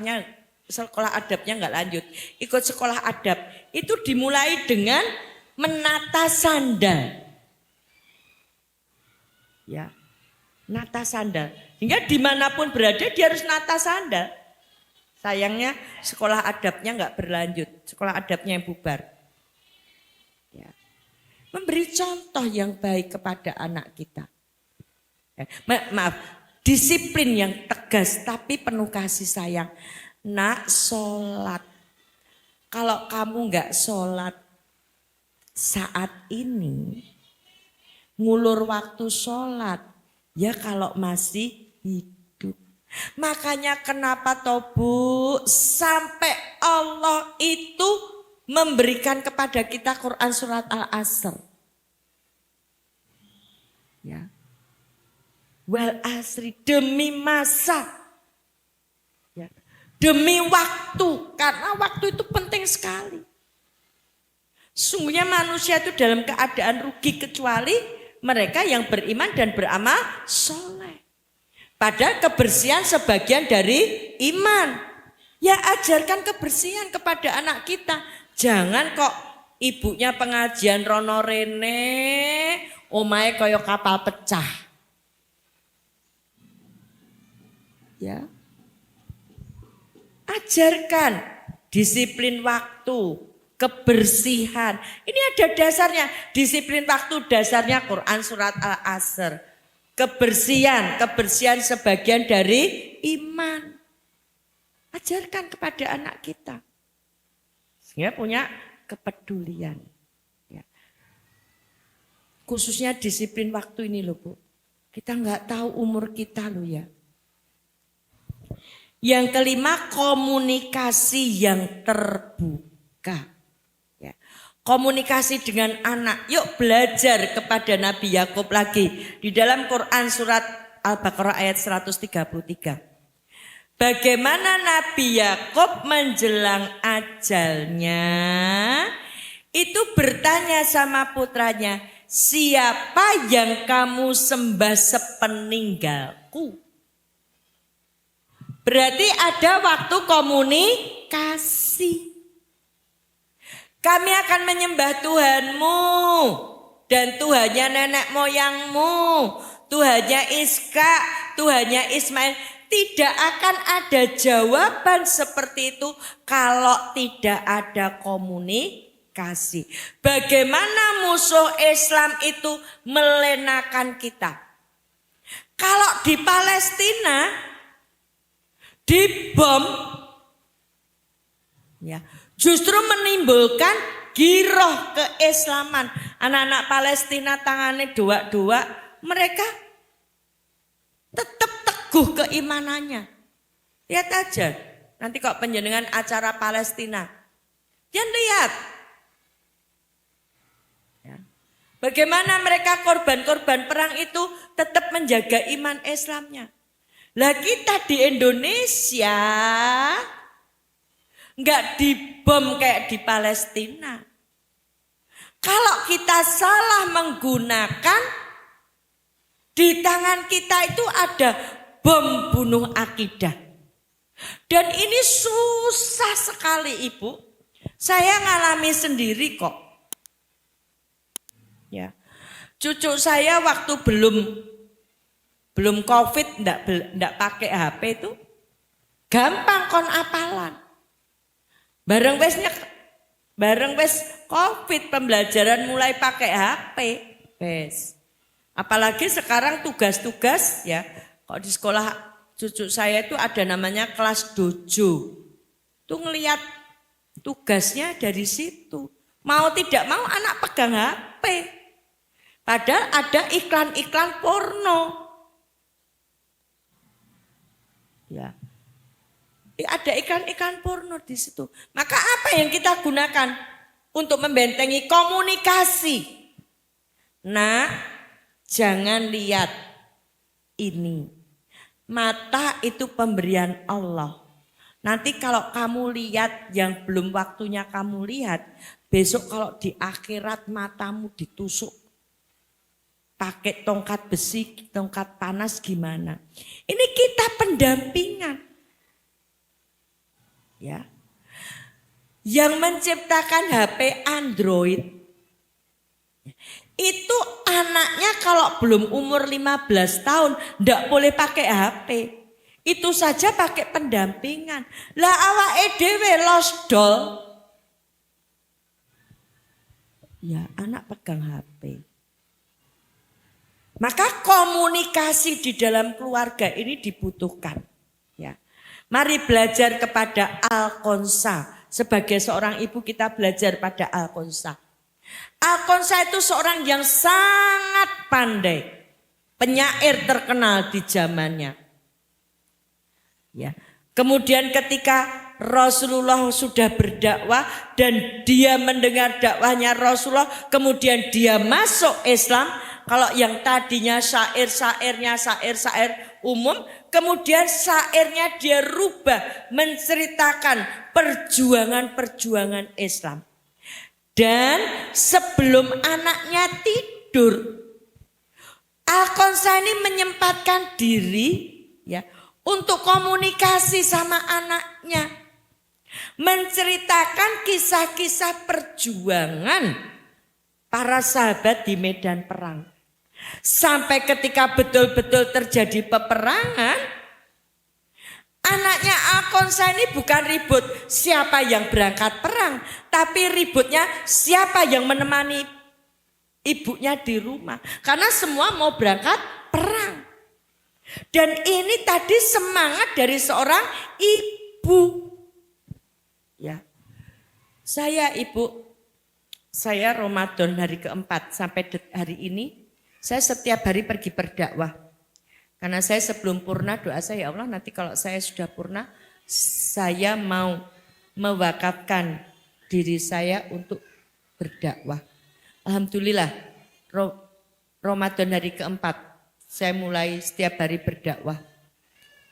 adabnya nggak lanjut. Ikut sekolah adab, itu dimulai dengan menata sandal. Ya, nata sandal. Hingga dimanapun berada dia harus nata sandal. Sayangnya sekolah adabnya nggak berlanjut. Sekolah adabnya yang bubar. Ya. Memberi contoh yang baik kepada anak kita. Maaf, disiplin yang tegas tapi penuh kasih sayang. Nak, sholat. Kalau kamu nggak sholat saat ini, ngulur waktu sholat, ya kalau masih hidup. Makanya kenapa toh Bu, sampai Allah itu memberikan kepada kita Quran surat Al-Asr. Ya. Wal asri, demi masa. Ya. Demi waktu, karena waktu itu penting sekali. Sungguhnya manusia itu dalam keadaan rugi kecuali mereka yang beriman dan beramal soleh. Padahal kebersihan sebagian dari iman. Ya ajarkan kebersihan kepada anak kita. Jangan kok ibunya pengajian rono rene, omahe kaya kapal pecah. Ya. Ajarkan disiplin waktu. Kebersihan. Ini ada dasarnya. Disiplin waktu dasarnya Quran surat Al-Asr. Kebersihan sebagian dari iman. Ajarkan kepada anak kita. Sehingga punya kepedulian. Ya. Khususnya disiplin waktu ini loh Bu. Kita nggak tahu umur kita loh ya. Yang kelima, komunikasi yang terbuka. Komunikasi dengan anak. Yuk belajar kepada Nabi Yakub lagi. Di dalam Quran surat Al-Baqarah ayat 133. Bagaimana Nabi Yakub menjelang ajalnya. Itu bertanya sama putranya. Siapa yang kamu sembah sepeninggalku? Berarti ada waktu komunikasi. Kami akan menyembah Tuhanmu dan Tuhannya nenek moyangmu, Tuhannya Iska, Tuhannya Ismail. Tidak akan ada jawaban seperti itu kalau tidak ada komunikasi. Bagaimana musuh Islam itu melenakan kita? Kalau di Palestina dibom, ya. Justru menimbulkan giroh keislaman. Anak-anak Palestina tangannya dua-dua. Mereka tetap teguh keimanannya. Lihat aja. Nanti kok penjenengan acara Palestina. Jangan lihat. Ya. Bagaimana mereka korban-korban perang itu tetap menjaga iman Islamnya. Lah kita di Indonesia enggak dibom kayak di Palestina. Kalau kita salah menggunakan, di tangan kita itu ada bom bunuh akidah. Dan ini susah sekali Ibu. Saya ngalami sendiri kok. Ya. Cucu saya waktu belum COVID enggak pakai HP itu gampang kon apalan. Bareng wes COVID pembelajaran mulai pakai HP, wes. Apalagi sekarang tugas-tugas ya. Kalau di sekolah cucu saya itu ada namanya kelas dojo. Itu ngelihat tugasnya dari situ. Mau tidak mau anak pegang HP. Padahal ada iklan-iklan porno. Ya. Ada iklan-iklan porno di situ. Maka apa yang kita gunakan untuk membentengi komunikasi? Nah, jangan lihat ini. Mata itu pemberian Allah. Nanti kalau kamu lihat yang belum waktunya kamu lihat, besok kalau di akhirat matamu ditusuk pakai tongkat besi, tongkat panas gimana? Ini kita pendampingan. Ya. Yang menciptakan HP Android itu anaknya kalau belum umur 15 tahun ndak boleh pakai HP. Itu saja pakai pendampingan. Lah awake dhewe losdol. Ya, anak pegang HP. Maka komunikasi di dalam keluarga ini dibutuhkan. Ya. Mari belajar kepada Al-Qonsa. Sebagai seorang ibu kita belajar pada Al-Qonsa. Al-Qonsa itu seorang yang sangat pandai. Penyair terkenal di zamannya. Ya. Kemudian ketika Rasulullah sudah berdakwah dan dia mendengar dakwahnya Rasulullah, kemudian dia masuk Islam. Kalau yang tadinya syair-syairnya syair-syair umum, kemudian syairnya dia rubah menceritakan perjuangan-perjuangan Islam. Dan sebelum anaknya tidur, Al-Qonsa ini menyempatkan diri ya untuk komunikasi sama anaknya. Menceritakan kisah-kisah perjuangan para sahabat di medan perang. Sampai ketika betul-betul terjadi peperangan, anaknya Al-Qonsa ini bukan ribut siapa yang berangkat perang, tapi ributnya siapa yang menemani ibunya di rumah. Karena semua mau berangkat perang. Dan ini tadi semangat dari seorang ibu. Ya. Saya Ramadan hari keempat sampai hari ini, saya setiap hari pergi berdakwah. Karena saya sebelum purna doa saya, ya Allah nanti kalau saya sudah purna, saya mau mewakafkan diri saya untuk berdakwah. Alhamdulillah, Ramadan hari keempat, saya mulai setiap hari berdakwah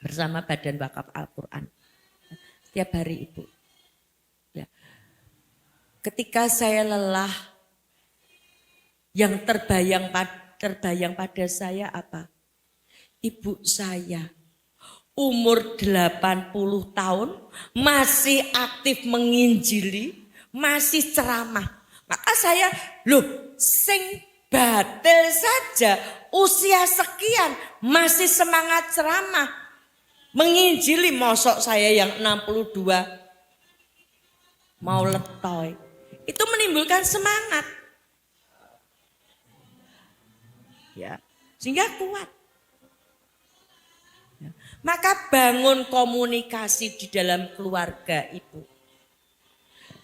bersama Badan Wakaf Al-Quran. Setiap hari Ibu. Ya. Ketika saya lelah, yang terbayang pada saya apa? Ibu saya umur 80 tahun masih aktif menginjili, masih ceramah. Maka saya, sing batil saja usia sekian masih semangat ceramah. Menginjili, mosok saya yang 62 mau letoy. Itu menimbulkan semangat. Ya, sehingga kuat. Ya. Maka bangun komunikasi di dalam keluarga Ibu.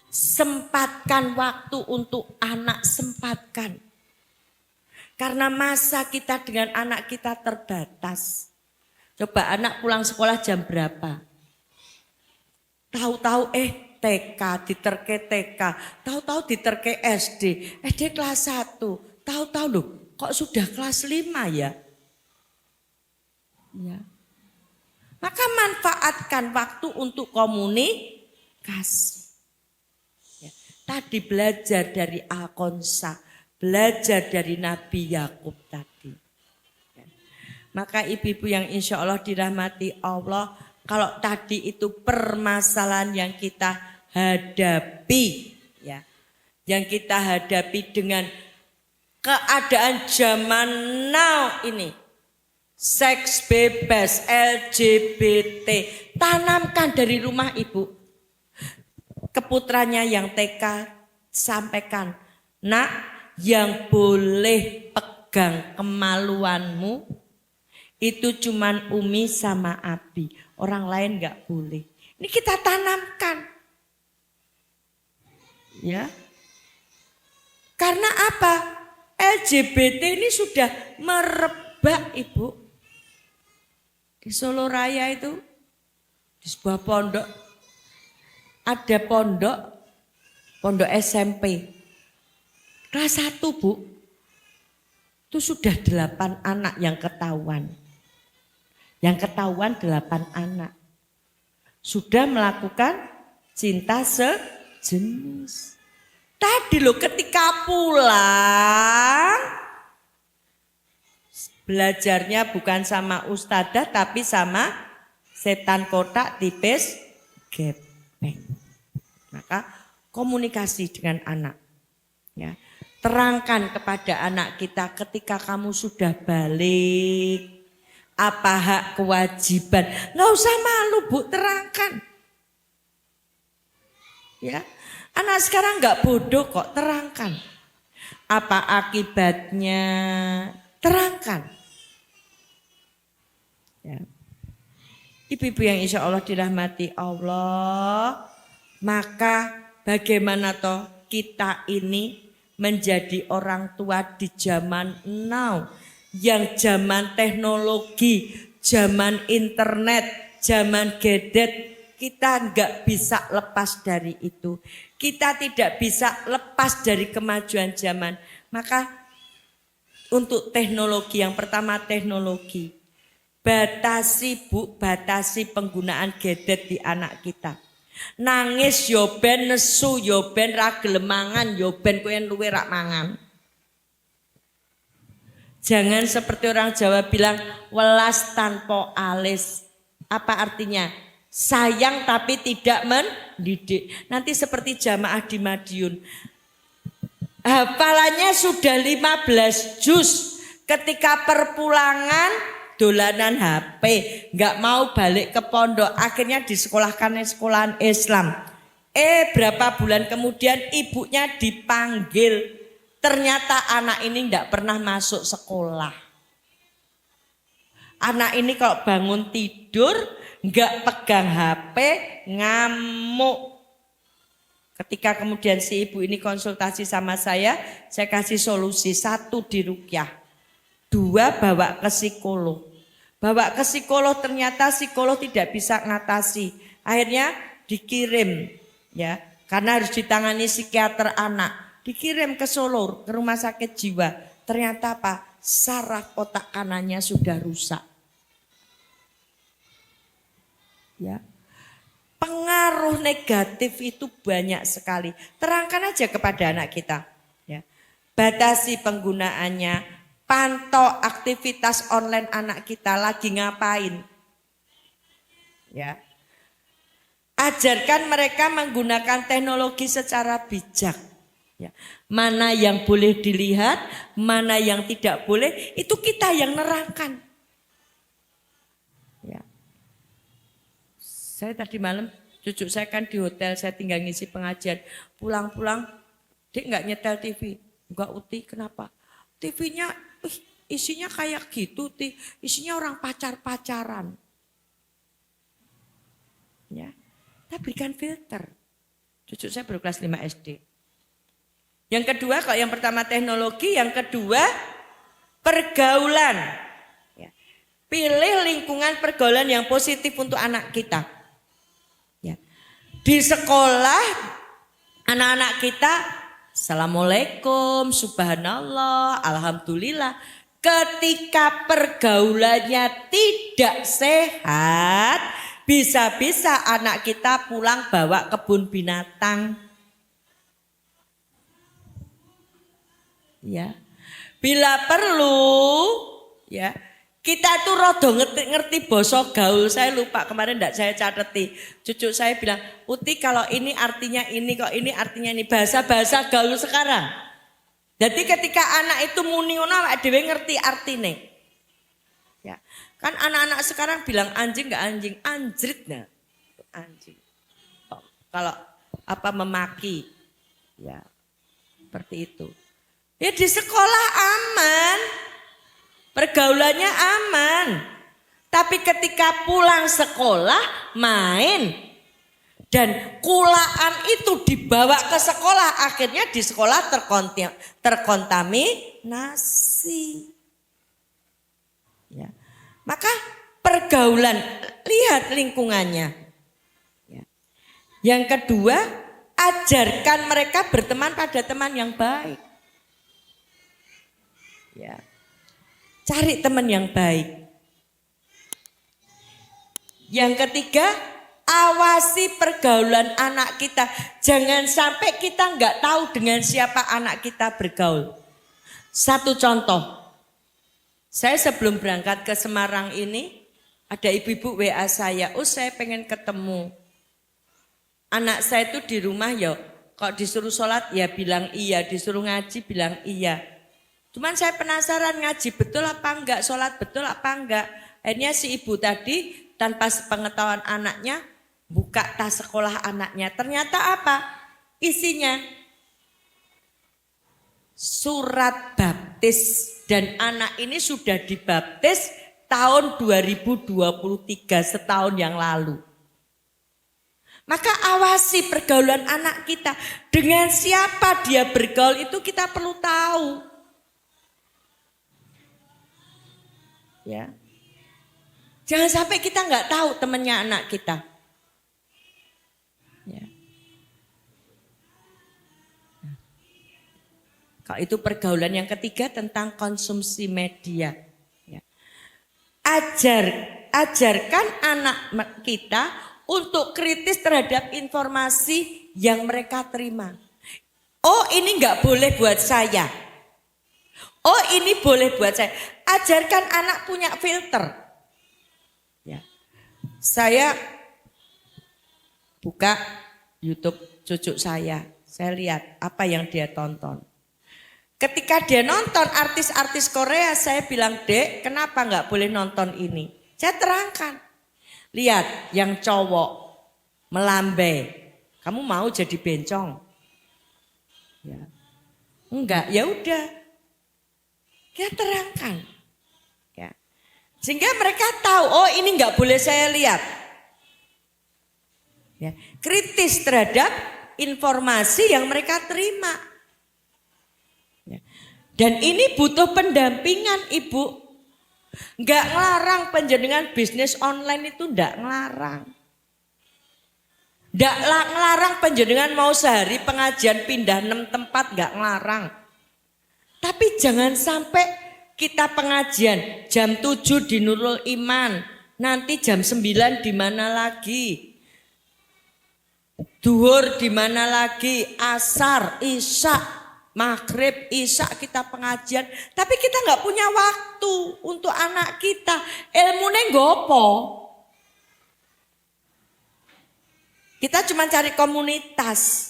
Sempatkan waktu untuk anak, sempatkan. Karena masa kita dengan anak kita terbatas. Coba anak pulang sekolah jam berapa? Tahu-tahu TK, diterke TK. Tahu-tahu diterke SD. SD kelas 1. Tahu-tahu loh, kok sudah kelas 5 ya? Ya. Maka manfaatkan waktu untuk komunikasi. Ya. Tadi belajar dari Al-Qonsa. Belajar dari Nabi Yakub tadi. Maka ibu-ibu yang insya Allah dirahmati Allah, kalau tadi itu permasalahan yang kita hadapi, ya, yang kita hadapi dengan keadaan zaman now ini, seks bebas, LGBT, tanamkan dari rumah ibu. Keputranya yang TK sampaikan, nak, yang boleh pegang pegang kemaluanmu itu cuman Umi sama Abi. Orang lain nggak boleh. Ini kita tanamkan. Ya. Karena apa? LGBT ini sudah merebak, Ibu. Di Solo Raya itu di sebuah pondok ada pondok SMP. Kelas 1, Bu. Itu sudah 8 anak yang ketahuan. Yang ketahuan 8 anak. Sudah melakukan cinta sejenis. Tadi loh ketika pulang, belajarnya bukan sama ustadzah tapi sama setan kotak tipis gepeng. Maka komunikasi dengan anak. Ya. Terangkan kepada anak kita ketika kamu sudah balik. Apa hak kewajiban. Nggak usah malu, Bu, terangkan. Ya. Anak sekarang nggak bodoh kok, terangkan. Apa akibatnya? Terangkan. Ya. Ibu-ibu yang insya Allah dirahmati Allah, maka bagaimana toh kita ini menjadi orang tua di zaman now, yang zaman teknologi, zaman internet, zaman gadget. Kita nggak bisa lepas dari itu. Kita tidak bisa lepas dari kemajuan zaman. Maka untuk teknologi, yang pertama teknologi. Batasi, Bu, batasi penggunaan gadget di anak kita. Nangis yo ben, nesu yo ben, ra gelem mangan yo ben, kowe luwe rak mangan. Jangan seperti orang Jawa bilang welas tanpa alis. Apa artinya? Sayang tapi tidak mendidik. Nanti seperti jamaah di Madiun. Hafalannya sudah 15 juz. Ketika perpulangan dolanan HP. Gak mau balik ke pondok. Akhirnya disekolahkan di sekolahan Islam. Berapa bulan kemudian ibunya dipanggil. Ternyata anak ini gak pernah masuk sekolah. Anak ini kalau bangun tidur nggak pegang HP, ngamuk. Ketika kemudian si ibu ini konsultasi sama saya kasih solusi. 1, diruqyah. 2, bawa ke psikolog. Bawa ke psikolog, ternyata psikolog tidak bisa ngatasi. Akhirnya dikirim, ya, karena harus ditangani psikiater anak. Dikirim ke Solo, ke rumah sakit jiwa. Ternyata apa? Saraf otak kanannya sudah rusak. Ya. Pengaruh negatif itu banyak sekali. Terangkan aja kepada anak kita. Ya. Batasi penggunaannya, pantau aktivitas online anak kita lagi ngapain. Ya. Ajarkan mereka menggunakan teknologi secara bijak. Ya. Mana yang boleh dilihat, mana yang tidak boleh, itu kita yang nerangkan. Ya. Saya tadi malam, cucu saya kan di hotel, saya tinggal ngisi pengajian. Pulang-pulang, dia nggak nyetel TV. Enggak, Uti, kenapa? TV-nya isinya kayak gitu, Uti. Isinya orang pacar-pacaran. Ya. Kita berikan filter. Cucu saya baru kelas 5 SD. Yang kedua, kalau yang pertama teknologi, yang kedua pergaulan. Ya. Pilih lingkungan pergaulan yang positif untuk anak kita. Ya. Di sekolah, anak-anak kita, Assalamualaikum, Subhanallah, Alhamdulillah. Ketika pergaulannya tidak sehat, bisa-bisa anak kita pulang bawa kebun binatang. Ya, bila perlu, ya, kita itu rodo ngerti basa gaul. Saya lupa kemarin enggak saya cateti. Cucu saya bilang, Uti kalau ini artinya ini, kok ini artinya ini. Bahasa-bahasa gaul sekarang. Jadi ketika anak itu muni ngono awake dhewe ngerti artine. Ya, kan anak-anak sekarang bilang anjing enggak anjing, anjrit nah. Anjing. Kalau apa memaki. Ya. Seperti itu. Ya di sekolah aman. Pergaulannya aman. Tapi ketika pulang sekolah main. Dan kulaan itu dibawa ke sekolah. Akhirnya di sekolah terkontaminasi. Ya. Maka pergaulan, lihat lingkungannya. Ya. Yang kedua, ajarkan mereka berteman pada teman yang baik. Ya. Cari teman yang baik. Yang ketiga, awasi pergaulan anak kita. Jangan sampai kita nggak tahu dengan siapa anak kita bergaul. Satu contoh, saya sebelum berangkat ke Semarang ini, ada ibu-ibu WA saya, saya pengen ketemu. Anak saya itu di rumah ya, kok disuruh sholat ya bilang iya, disuruh ngaji bilang iya. Cuman saya penasaran ngaji betul apa enggak, sholat betul apa enggak. Akhirnya si ibu tadi tanpa sepengetahuan anaknya buka tas sekolah anaknya. Ternyata apa? Isinya surat baptis. Dan anak ini sudah dibaptis tahun 2023, setahun yang lalu. Maka awasi pergaulan anak kita. Dengan siapa dia bergaul itu kita perlu tahu. Ya. Jangan sampai kita nggak tahu temannya anak kita. Ya. Kalau itu pergaulan yang ketiga tentang konsumsi media. Ya. Ajarkan anak kita untuk kritis terhadap informasi yang mereka terima. Oh ini nggak boleh buat saya. Oh ini boleh buat saya. Ajarkan anak punya filter. Ya. Saya buka YouTube cucu saya lihat apa yang dia tonton. Ketika dia nonton artis-artis Korea, saya bilang, Dek, kenapa nggak boleh nonton ini? Saya terangkan. Lihat yang cowok melambai, kamu mau jadi bencong? Ya. Enggak, ya udah. Kita terangkan. Ya. Sehingga mereka tahu, oh ini nggak boleh saya lihat. Ya. Kritis terhadap informasi yang mereka terima. Ya. Dan ini butuh pendampingan, Ibu. Enggak ngelarang penjenengan bisnis online itu enggak ngelarang. Enggak ngelarang penjenengan mau sehari pengajian pindah 6 tempat, enggak ngelarang. Tapi jangan sampai kita pengajian jam 7 di Nurul Iman, nanti jam 9 di mana lagi? Duhur di mana lagi? Asar, Isya, Maghrib, Isya kita pengajian. Tapi kita nggak punya waktu untuk anak kita. Ilmunya gopo. Kita cuma cari komunitas.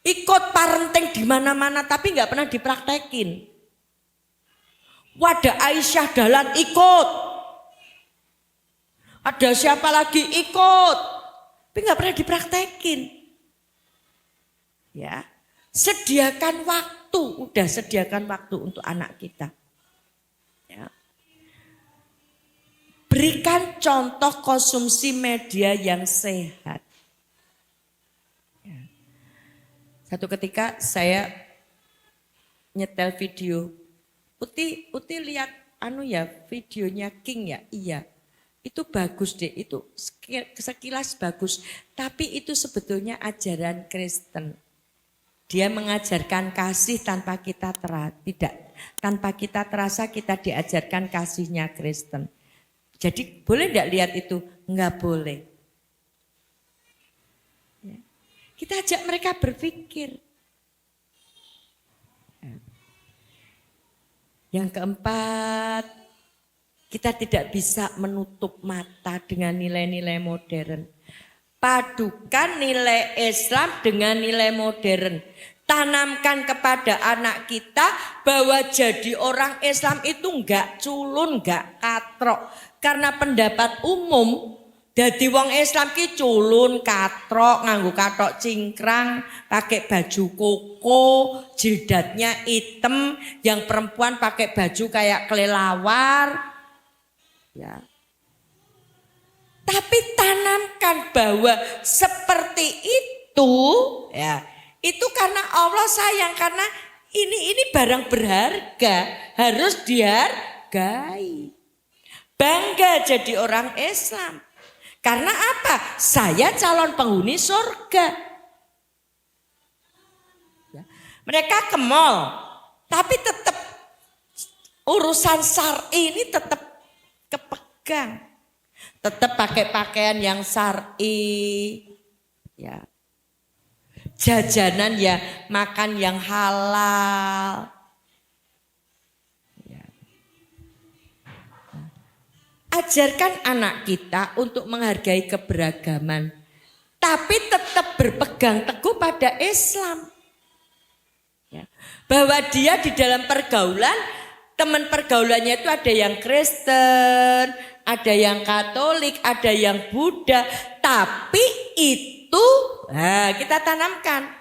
Ikut parenting di mana-mana tapi nggak pernah dipraktekin. Wadah Aisyah Dahlan ikut. Ada siapa lagi ikut. Tapi nggak pernah dipraktekin. Ya. Sediakan waktu, udah sediakan waktu untuk anak kita. Ya. Berikan contoh konsumsi media yang sehat. Ya. Satu ketika saya nyetel video, Uti lihat videonya King ya, iya. Itu bagus deh, itu sekilas bagus. Tapi itu sebetulnya ajaran Kristen. Dia mengajarkan kasih tanpa kita terasa kita diajarkan kasihnya Kristen. Jadi boleh enggak lihat itu? Enggak boleh. Ya. Kita ajak mereka berpikir. Yang keempat, kita tidak bisa menutup mata dengan nilai-nilai modern. Padukan nilai Islam dengan nilai modern. Tanamkan kepada anak kita bahwa jadi orang Islam itu enggak culun, enggak katrok. Karena pendapat umum Dadi wong Islam ki culun, katrok, nganggo katok cingkrang, pakai baju koko, jildatnya hitam, yang perempuan pakai baju kayak kelelawar. Ya. Tapi tanamkan bahwa seperti itu, ya, itu karena Allah sayang, karena ini barang berharga, harus dihargai. Bangga jadi orang Islam. Karena apa? Saya calon penghuni surga. Ya. Mereka ke mall, tapi tetap urusan syar'i ini tetap kepegang. Tetap pakai pakaian yang syar'i. Ya. Jajanan ya, makan yang halal. Ajarkan anak kita untuk menghargai keberagaman, tapi tetap berpegang teguh pada Islam. Ya. Bahwa dia di dalam pergaulan, teman pergaulannya itu ada yang Kristen, ada yang Katolik, ada yang Buddha. Tapi itu kita tanamkan.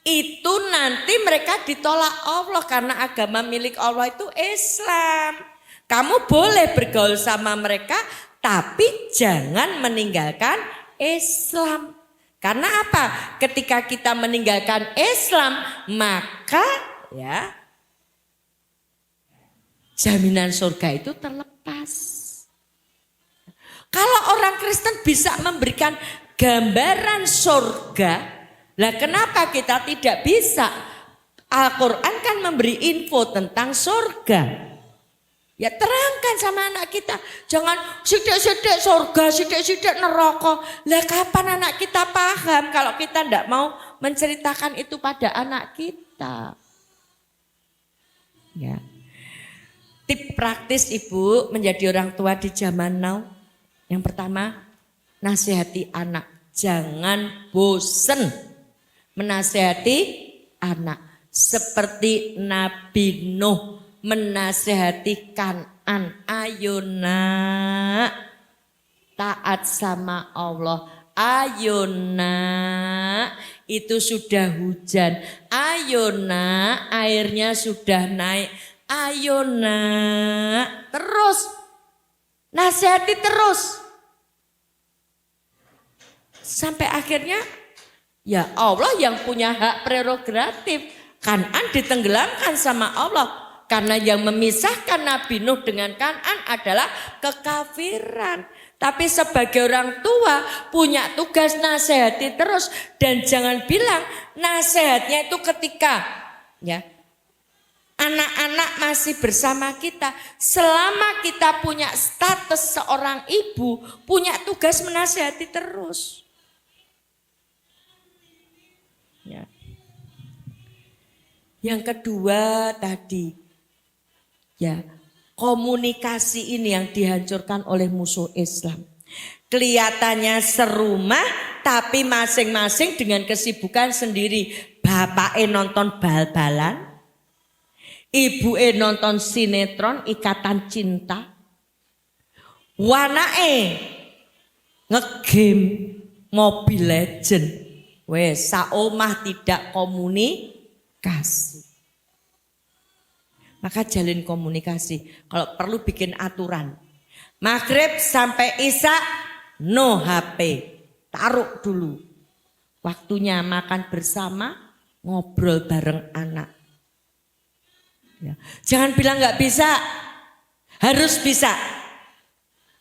Itu nanti mereka ditolak Allah karena agama milik Allah itu Islam. Kamu boleh bergaul sama mereka, tapi jangan meninggalkan Islam. Karena apa? Ketika kita meninggalkan Islam, maka ya jaminan surga itu terlepas. Kalau orang Kristen bisa memberikan gambaran surga, lah kenapa kita tidak bisa? Al-Quran kan memberi info tentang surga. Ya terangkan sama anak kita, jangan sidik-sidik surga, sidik-sidik neraka. Lah kapan anak kita paham kalau kita tidak mau menceritakan itu pada anak kita? Ya. Tip praktis Ibu menjadi orang tua di zaman now. Yang pertama, nasihati anak, jangan bosen menasihati anak. Seperti Nabi Nuh menasehati Kan'an, ayo nak taat sama Allah, ayo nak itu sudah hujan, ayo nak airnya sudah naik, ayo nak, terus nasihati terus sampai akhirnya ya Allah yang punya hak prerogatif. Kan'an ditenggelamkan sama Allah. Karena yang memisahkan Nabi Nuh dengan Kan'an adalah kekafiran. Tapi sebagai orang tua punya tugas nasihati terus. Dan jangan bilang nasihatnya itu ketika ya anak-anak masih bersama kita. Selama kita punya status seorang ibu, punya tugas menasihati terus. Ya. Yang kedua tadi. Ya, komunikasi ini yang dihancurkan oleh musuh Islam. Kelihatannya serumah tapi masing-masing dengan kesibukan sendiri. Bapaknya nonton bal-balan, ibunya nonton sinetron Ikatan Cinta, wanake ngegame Mobile Legend. Wes saomah tidak komunikasi. Maka jalin komunikasi. Kalau perlu bikin aturan. Maghrib sampai Isya no HP. Taruh dulu. Waktunya makan bersama, ngobrol bareng anak. Ya. Jangan bilang nggak bisa. Harus bisa.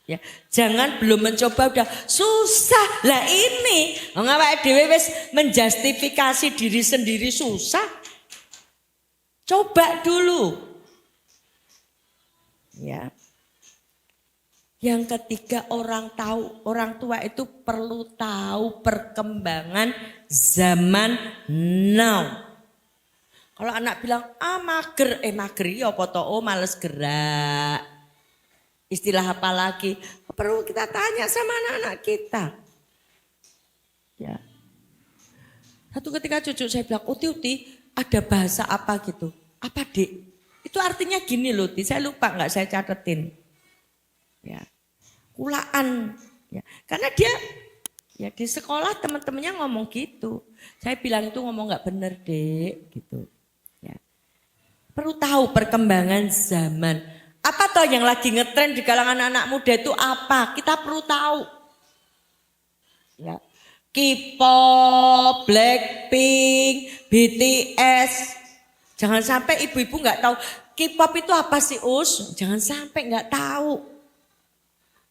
Ya. Jangan belum mencoba udah susah. Lah ini ngawak dhewe wis menjustifikasi diri sendiri susah. Coba dulu. Ya. Yang ketiga orang tua itu perlu tahu perkembangan zaman now. Kalau anak bilang mager, mager ya apa toh, males gerak. Istilah apa lagi? Perlu kita tanya sama anak-anak kita. Ya. Satu ketika cucu saya bilang, Uti, ada bahasa apa gitu? Apa Dek? Itu artinya gini loh, saya lupa nggak saya catetin. Ya, kulaan. Ya, karena dia ya di sekolah teman-temannya ngomong gitu. Saya bilang itu ngomong nggak bener dek gitu. Ya. Perlu tahu perkembangan zaman. Apa toh yang lagi ngetren di kalangan anak muda itu apa? Kita perlu tahu. Ya. K-pop, Blackpink, BTS. Jangan sampai ibu-ibu nggak tahu K-pop itu apa sih Us? Jangan sampai nggak tahu.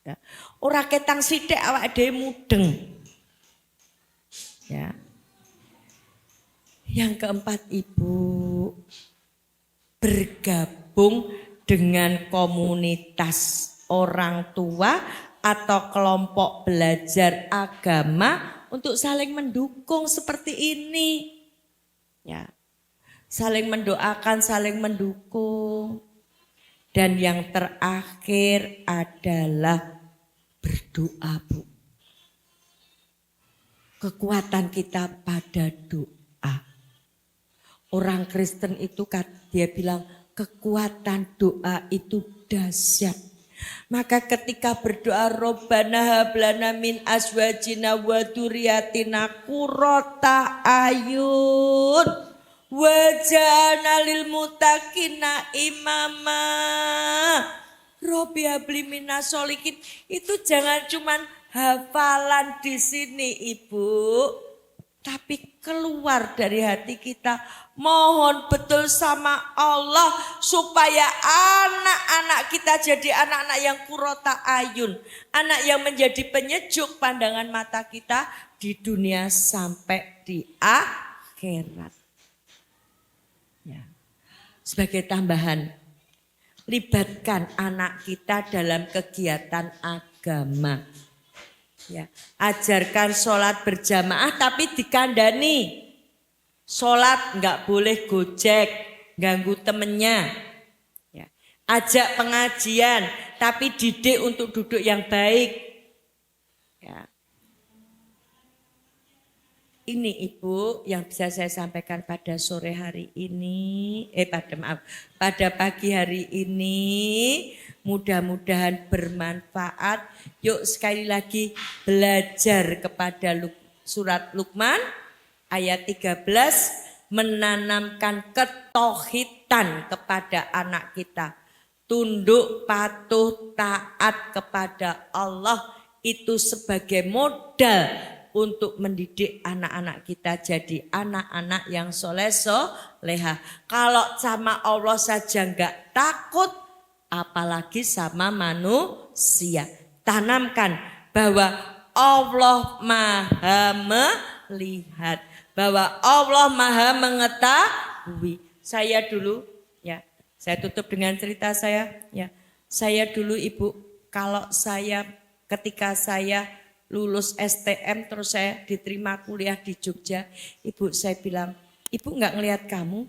Ya. Ora ketang sithik awak dhewe mudeng. Ya. Yang keempat Ibu, bergabung dengan komunitas orang tua atau kelompok belajar agama untuk saling mendukung seperti ini. Ya. Saling mendoakan, saling mendukung. Dan yang terakhir adalah berdoa, Bu. Kekuatan kita pada doa. Orang Kristen itu dia bilang kekuatan doa itu dahsyat. Maka ketika berdoa Robbana hablana min azwajina wa dzurriyyatina qurrata ayun waj'alna lil muttaqina imama. Robbi habli minas sholihin. Itu jangan cuman hafalan di sini Ibu, tapi keluar dari hati kita. Mohon betul sama Allah supaya anak-anak kita jadi anak-anak yang qurrata ayun, anak yang menjadi penyejuk pandangan mata kita di dunia sampai di akhirat. Ya. Sebagai tambahan, libatkan anak kita dalam kegiatan agama. Ya, ajarkan sholat berjamaah tapi dikandani. Sholat enggak boleh gojek, ganggu temennya. Ya, ajak pengajian tapi didik untuk duduk yang baik. Ya. Ini Ibu yang bisa saya sampaikan pada sore hari ini, pada pagi hari ini. Mudah-mudahan bermanfaat. Yuk sekali lagi belajar kepada surat Luqman ayat 13. Menanamkan ketauhidan kepada anak kita. Tunduk, patuh, taat kepada Allah itu sebagai modal untuk mendidik anak-anak kita jadi anak-anak yang soleh-solehah. Kalau sama Allah saja enggak takut, apalagi sama manusia. Tanamkan bahwa Allah Maha melihat, bahwa Allah Maha mengetahui. Saya dulu, ya, saya tutup dengan cerita saya. Ya, saya dulu Ibu, ketika saya lulus STM terus saya diterima kuliah di Jogja, Ibu saya bilang, Ibu enggak ngelihat kamu,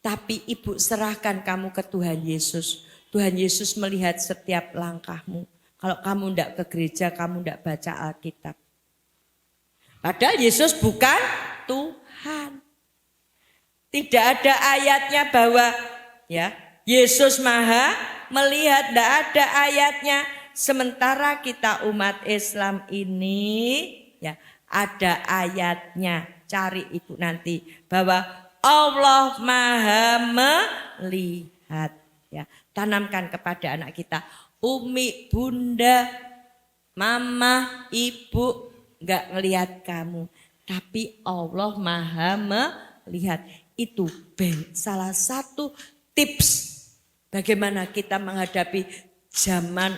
tapi Ibu serahkan kamu ke Tuhan Yesus. Tuhan Yesus melihat setiap langkahmu. Kalau kamu enggak ke gereja, kamu enggak baca Alkitab. Padahal Yesus bukan Tuhan. Tidak ada ayatnya bahwa ya Yesus Maha melihat, enggak ada ayatnya. Sementara kita umat Islam ini ya ada ayatnya. Cari Ibu nanti bahwa Allah Maha melihat. Ya, tanamkan kepada anak kita. Umi, bunda, mama, ibu enggak ngelihat kamu, tapi Allah Maha melihat. Itu salah satu tips bagaimana kita menghadapi zaman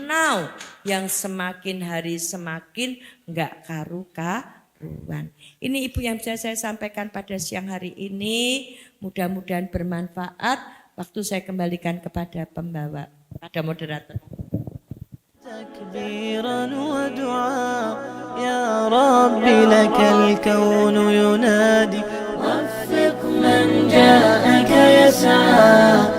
now yang semakin hari semakin enggak karu-karuan. Ini Ibu yang bisa saya sampaikan pada siang hari ini. Mudah-mudahan bermanfaat. Waktu saya kembalikan kepada pembawa, pada moderator. تكبيرا ودعاء يا رب لك الكون ينادي وفق من جاءك يسعى